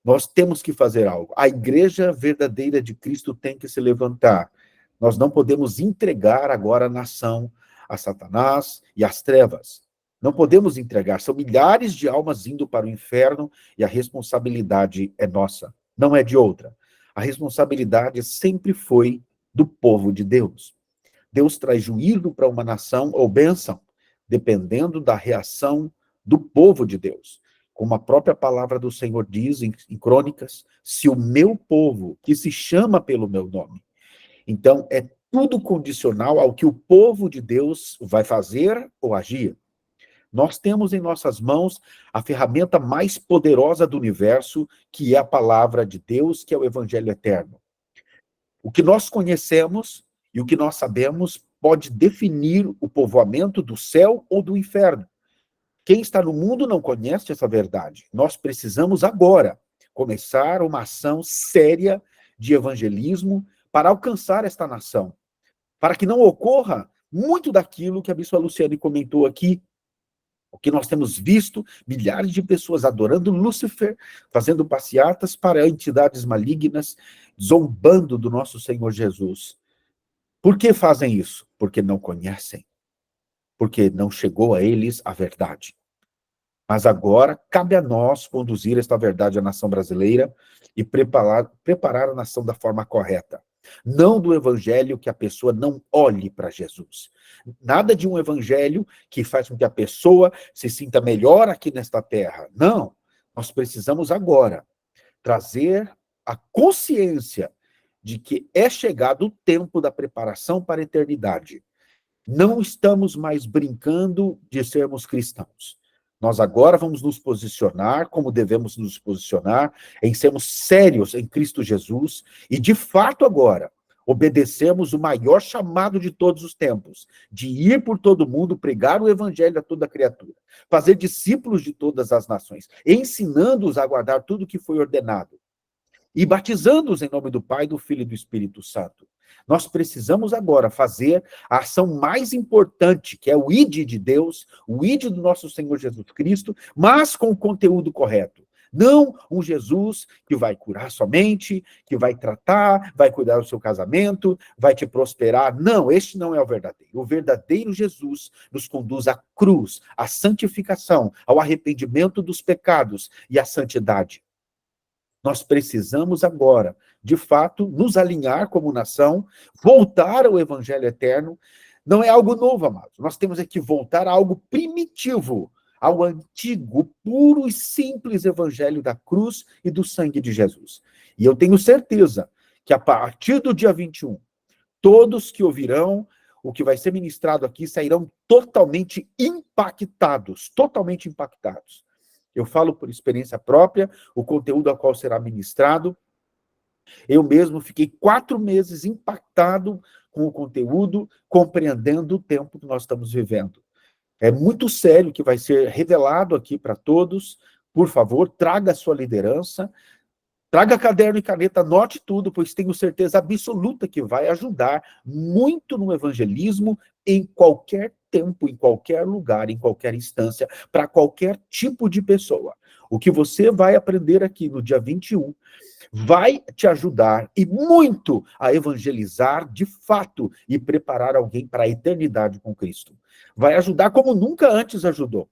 nós temos que fazer algo. A igreja verdadeira de Cristo tem que se levantar. Nós não podemos entregar agora a nação a Satanás e às trevas. Não podemos entregar. São milhares de almas indo para o inferno e a responsabilidade é nossa, não é de outra. A responsabilidade sempre foi do povo de Deus. Deus traz juízo para uma nação ou bênção, dependendo da reação do povo de Deus. Como a própria palavra do Senhor diz em Crônicas, se o meu povo, que se chama pelo meu nome. Então, é tudo condicional ao que o povo de Deus vai fazer ou agir. Nós temos em nossas mãos a ferramenta mais poderosa do universo, que é a palavra de Deus, que é o Evangelho Eterno. O que nós conhecemos e o que nós sabemos pode definir o povoamento do céu ou do inferno. Quem está no mundo não conhece essa verdade. Nós precisamos agora começar uma ação séria de evangelismo para alcançar esta nação, para que não ocorra muito daquilo que a Bispa Luciane comentou aqui, o que nós temos visto, milhares de pessoas adorando Lúcifer, fazendo passeatas para entidades malignas, zombando do nosso Senhor Jesus. Por que fazem isso? Porque não conhecem, porque não chegou a eles a verdade. Mas agora cabe a nós conduzir esta verdade à nação brasileira e preparar a nação da forma correta. Não do evangelho que a pessoa não olhe para Jesus. Nada de um evangelho que faz com que a pessoa se sinta melhor aqui nesta terra. Não. Nós precisamos agora trazer a consciência de que é chegado o tempo da preparação para a eternidade. Não estamos mais brincando de sermos cristãos. Nós agora vamos nos posicionar como devemos nos posicionar, em sermos sérios em Cristo Jesus, e de fato agora, obedecemos o maior chamado de todos os tempos, de ir por todo mundo, pregar o evangelho a toda criatura, fazer discípulos de todas as nações, ensinando-os a guardar tudo o que foi ordenado, e batizando-os em nome do Pai, do Filho e do Espírito Santo. Nós precisamos agora fazer a ação mais importante, que é o ID de Deus, o ID do nosso Senhor Jesus Cristo, mas com o conteúdo correto. Não um Jesus que vai curar somente, que vai tratar, vai cuidar do seu casamento, vai te prosperar. Não, este não é o verdadeiro. O verdadeiro Jesus nos conduz à cruz, à santificação, ao arrependimento dos pecados e à santidade. Nós precisamos agora, de fato, nos alinhar como nação, voltar ao Evangelho Eterno. Não é algo novo, amados. Nós temos que voltar a algo primitivo, ao antigo, puro e simples Evangelho da cruz e do sangue de Jesus. E eu tenho certeza que a partir do dia 21, todos que ouvirão o que vai ser ministrado aqui sairão totalmente impactados, totalmente impactados. Eu falo por experiência própria, o conteúdo ao qual será ministrado. Eu mesmo fiquei 4 meses impactado com o conteúdo, compreendendo o tempo que nós estamos vivendo. É muito sério que vai ser revelado aqui para todos. Por favor, traga a sua liderança, traga caderno e caneta, anote tudo, pois tenho certeza absoluta que vai ajudar muito no evangelismo em qualquer tempo, em qualquer lugar, em qualquer instância, para qualquer tipo de pessoa. O que você vai aprender aqui no dia 21 vai te ajudar e muito a evangelizar de fato e preparar alguém para a eternidade com Cristo. Vai ajudar como nunca antes ajudou.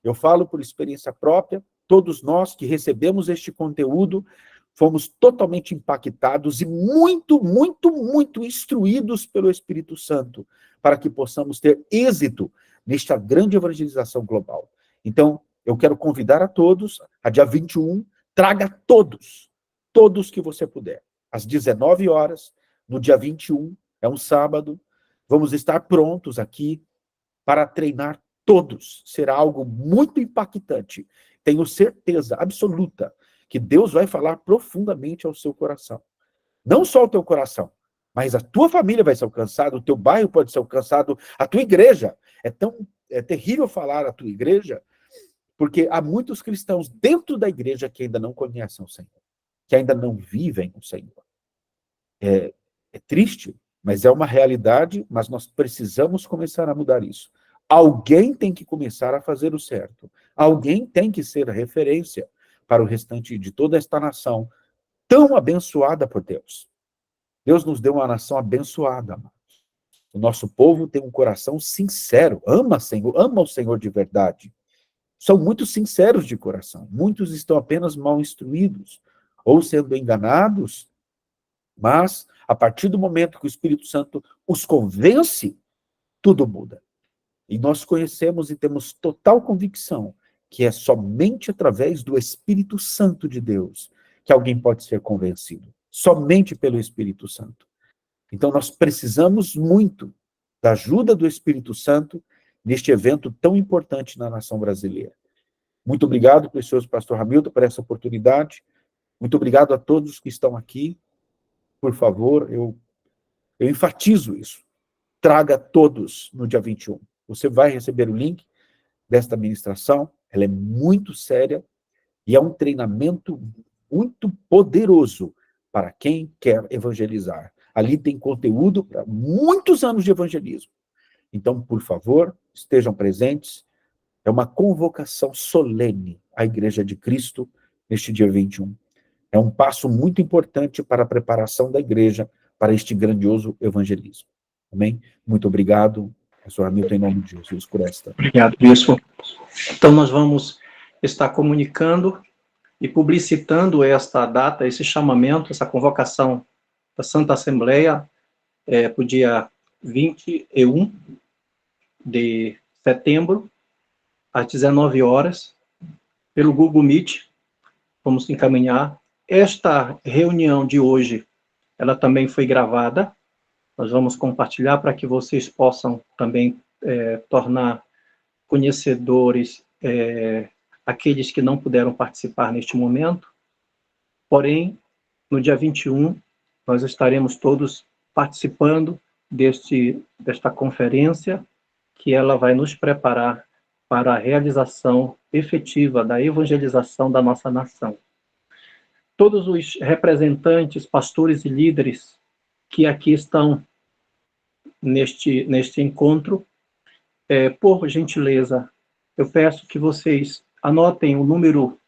Eu falo por experiência própria, todos nós que recebemos este conteúdo fomos totalmente impactados e muito, muito, muito instruídos pelo Espírito Santo para que possamos ter êxito nesta grande evangelização global. Então, eu quero convidar a todos, a dia 21, traga todos que você puder. Às 19 horas, no dia 21, é um sábado, vamos estar prontos aqui para treinar todos. Será algo muito impactante. Tenho certeza absoluta que Deus vai falar profundamente ao seu coração. Não só ao teu coração, mas a tua família vai ser alcançada, o teu bairro pode ser alcançado, a tua igreja. É terrível falar a tua igreja, porque há muitos cristãos dentro da igreja que ainda não conhecem o Senhor, que ainda não vivem o Senhor. É triste, mas é uma realidade, mas nós precisamos começar a mudar isso. Alguém tem que começar a fazer o certo. Alguém tem que ser a referência para o restante de toda esta nação tão abençoada por Deus. Deus nos deu uma nação abençoada, amados. O nosso povo tem um coração sincero, ama o Senhor de verdade. São muito sinceros de coração. Muitos estão apenas mal instruídos, ou sendo enganados, mas a partir do momento que o Espírito Santo os convence, tudo muda. E nós conhecemos e temos total convicção que é somente através do Espírito Santo de Deus que alguém pode ser convencido. Somente pelo Espírito Santo. Então nós precisamos muito da ajuda do Espírito Santo neste evento tão importante na nação brasileira. Muito obrigado, precioso pastor Hamilton, por essa oportunidade. Muito obrigado a todos que estão aqui. Por favor, eu enfatizo isso. Traga todos no dia 21. Você vai receber o link desta ministração. Ela é muito séria e é um treinamento muito poderoso para quem quer evangelizar. Ali tem conteúdo para muitos anos de evangelismo. Então, por favor, estejam presentes. É uma convocação solene à Igreja de Cristo neste dia 21. É um passo muito importante para a preparação da igreja para este grandioso evangelismo. Amém? Muito obrigado, pastor Hamilton, em nome de Jesus, por esta. Obrigado, bispo. Então, nós vamos estar comunicando e publicitando esta data, esse chamamento, essa convocação da Santa Assembleia para o dia 21 de setembro, às 19 horas, pelo Google Meet. Vamos encaminhar. Esta reunião de hoje, ela também foi gravada. Nós vamos compartilhar para que vocês possam também tornar conhecedores aqueles que não puderam participar neste momento. Porém, no dia 21, nós estaremos todos participando desta conferência, que ela vai nos preparar para a realização efetiva da evangelização da nossa nação. Todos os representantes, pastores e líderes que aqui estão neste encontro, por gentileza, eu peço que vocês anotem o número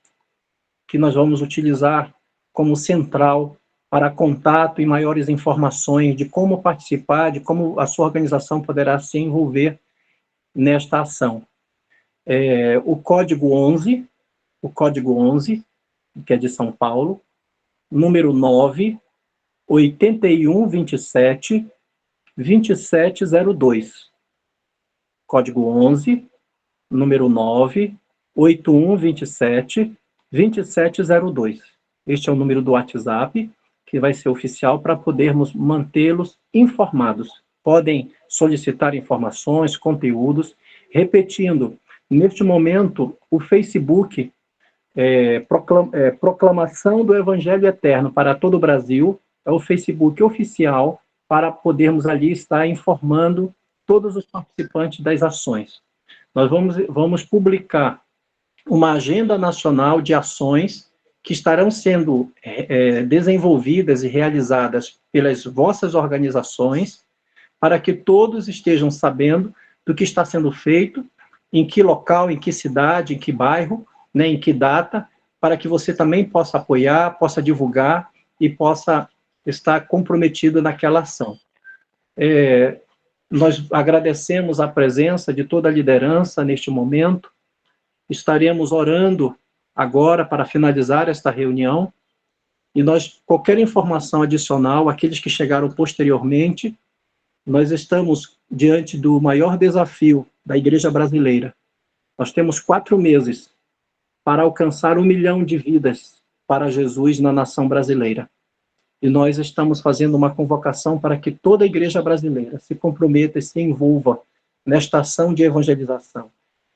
que nós vamos utilizar como central para contato e maiores informações de como participar, de como a sua organização poderá se envolver nesta ação. O código 11, que é de São Paulo, número 9, 8127 2702. Código 11, número 9, 8127 2702. Este é o número do WhatsApp, que vai ser oficial para podermos mantê-los informados. Podem solicitar informações, conteúdos. Repetindo, neste momento, o Facebook, Proclamação do Evangelho Eterno para todo o Brasil, é o Facebook oficial para podermos ali estar informando todos os participantes das ações. nós vamos publicar uma agenda nacional de ações que estarão sendo desenvolvidas e realizadas pelas vossas organizações, para que todos estejam sabendo do que está sendo feito, em que local, em que cidade, em que bairro, né, em que data, para que você também possa apoiar, possa divulgar e possa estar comprometido naquela ação. Nós agradecemos a presença de toda a liderança neste momento. Estaremos orando agora para finalizar esta reunião, e qualquer informação adicional, aqueles que chegaram posteriormente, nós estamos diante do maior desafio da Igreja brasileira. Nós temos 4 meses para alcançar 1 milhão de vidas para Jesus na nação brasileira. E nós estamos fazendo uma convocação para que toda a Igreja brasileira se comprometa e se envolva nesta ação de evangelização.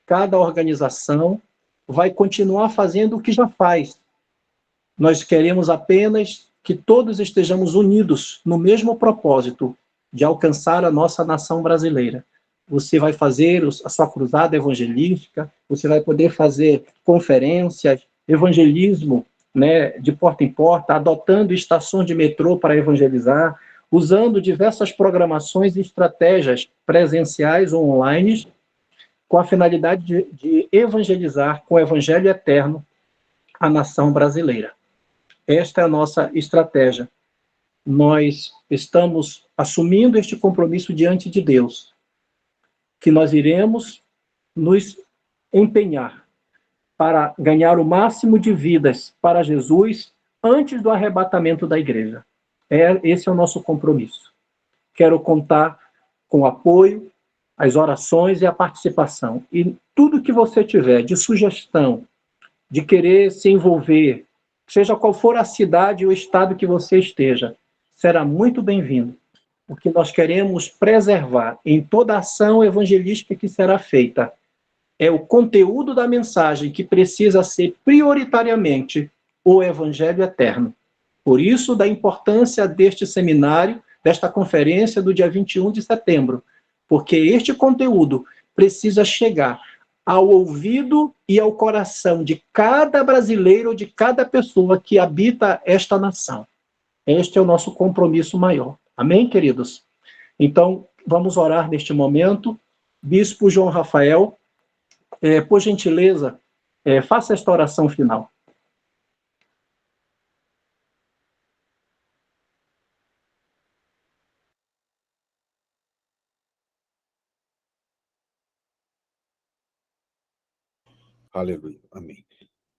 Cada organização vai continuar fazendo o que já faz. Nós queremos apenas que todos estejamos unidos no mesmo propósito de alcançar a nossa nação brasileira. Você vai fazer a sua cruzada evangelística, você vai poder fazer conferências, evangelismo, né, de porta em porta, adotando estações de metrô para evangelizar, usando diversas programações e estratégias presenciais ou online, com a finalidade de evangelizar com o Evangelho eterno a nação brasileira. Esta é a nossa estratégia. Nós estamos assumindo este compromisso diante de Deus, que nós iremos nos empenhar para ganhar o máximo de vidas para Jesus antes do arrebatamento da igreja. Esse é o nosso compromisso. Quero contar com o apoio, as orações e a participação. E tudo que você tiver de sugestão, de querer se envolver, seja qual for a cidade ou estado que você esteja, será muito bem-vindo. O que nós queremos preservar em toda ação evangelística que será feita é o conteúdo da mensagem, que precisa ser prioritariamente o Evangelho eterno. Por isso, da importância deste seminário, desta conferência do dia 21 de setembro, porque este conteúdo precisa chegar ao ouvido e ao coração de cada brasileiro, de cada pessoa que habita esta nação. Este é o nosso compromisso maior. Amém, queridos? Então, vamos orar neste momento. Bispo João Rafael, por gentileza, faça esta oração final. Aleluia, amém.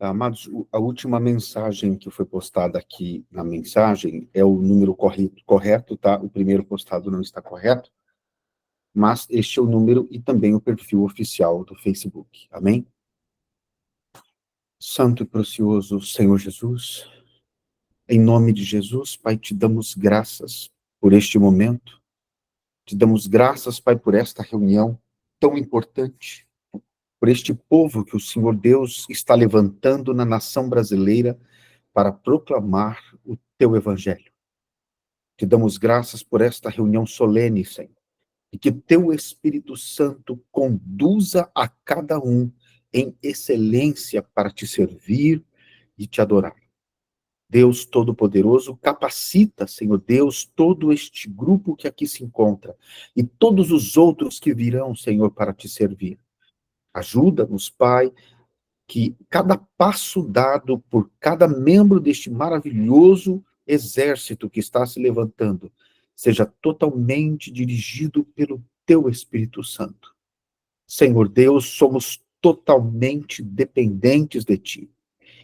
Amados, a última mensagem que foi postada aqui na mensagem é o número correto, tá? O primeiro postado não está correto, mas este é o número e também o perfil oficial do Facebook, amém? Santo e precioso Senhor Jesus, em nome de Jesus, Pai, te damos graças por este momento, te damos graças, Pai, por esta reunião tão importante, por este povo que o Senhor Deus está levantando na nação brasileira para proclamar o teu evangelho. Te damos graças por esta reunião solene, Senhor, e que teu Espírito Santo conduza a cada um em excelência para te servir e te adorar. Deus Todo-Poderoso, capacita, Senhor Deus, todo este grupo que aqui se encontra e todos os outros que virão, Senhor, para te servir. Ajuda-nos, Pai, que cada passo dado por cada membro deste maravilhoso exército que está se levantando seja totalmente dirigido pelo teu Espírito Santo. Senhor Deus, somos totalmente dependentes de ti.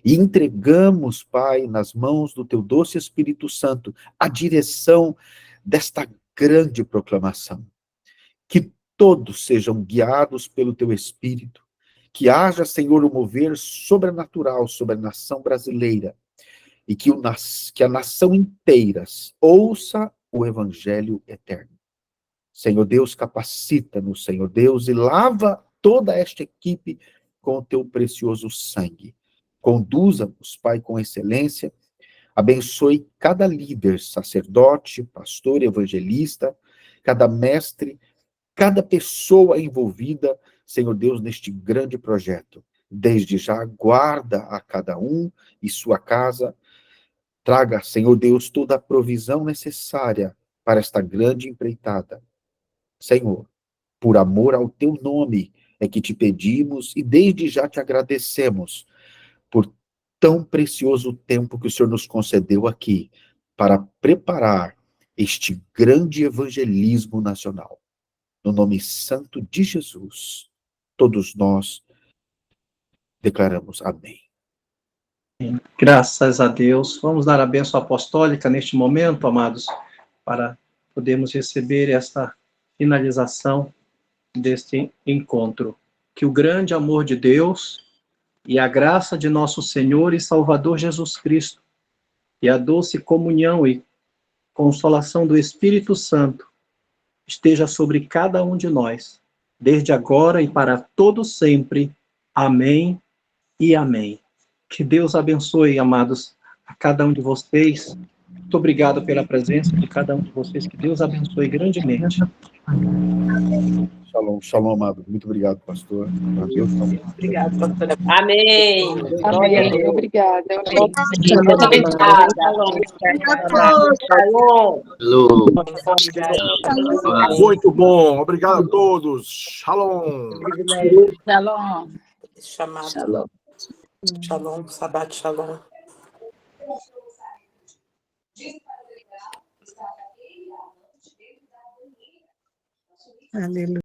E entregamos, Pai, nas mãos do teu doce Espírito Santo a direção desta grande proclamação. Que todos sejam guiados pelo teu Espírito, que haja, Senhor, um mover sobrenatural sobre a nação brasileira, e que a nação inteira ouça o Evangelho eterno. Senhor Deus, capacita-nos, Senhor Deus, e lava toda esta equipe com o teu precioso sangue. Conduza-nos, Pai, com excelência, abençoe cada líder, sacerdote, pastor, evangelista, cada mestre, cada pessoa envolvida Senhor Deus, neste grande projeto. Desde já, guarda a cada um e sua casa. Traga, Senhor Deus, toda a provisão necessária para esta grande empreitada. Senhor, por amor ao teu nome é que te pedimos e desde já te agradecemos por tão precioso tempo que o Senhor nos concedeu aqui para preparar este grande evangelismo nacional. No nome santo de Jesus, todos nós declaramos amém. Graças a Deus. Vamos dar a bênção apostólica neste momento, amados, para podermos receber esta finalização deste encontro. Que o grande amor de Deus e a graça de nosso Senhor e Salvador Jesus Cristo e a doce comunhão e consolação do Espírito Santo esteja sobre cada um de nós, desde agora e para todo sempre. Amém e amém. Que Deus abençoe, amados, a cada um de vocês. Muito obrigado pela presença de cada um de vocês. Que Deus abençoe grandemente. Shalom, shalom, amado. Muito obrigado, pastor. Deus, Obrigado, pastora. Amém. Amém. Obrigada. Muito bom. Obrigado a todos. Shalom. Shalom. Chamado. Shalom. Shalom, Shabbat Shalom. Aleluia.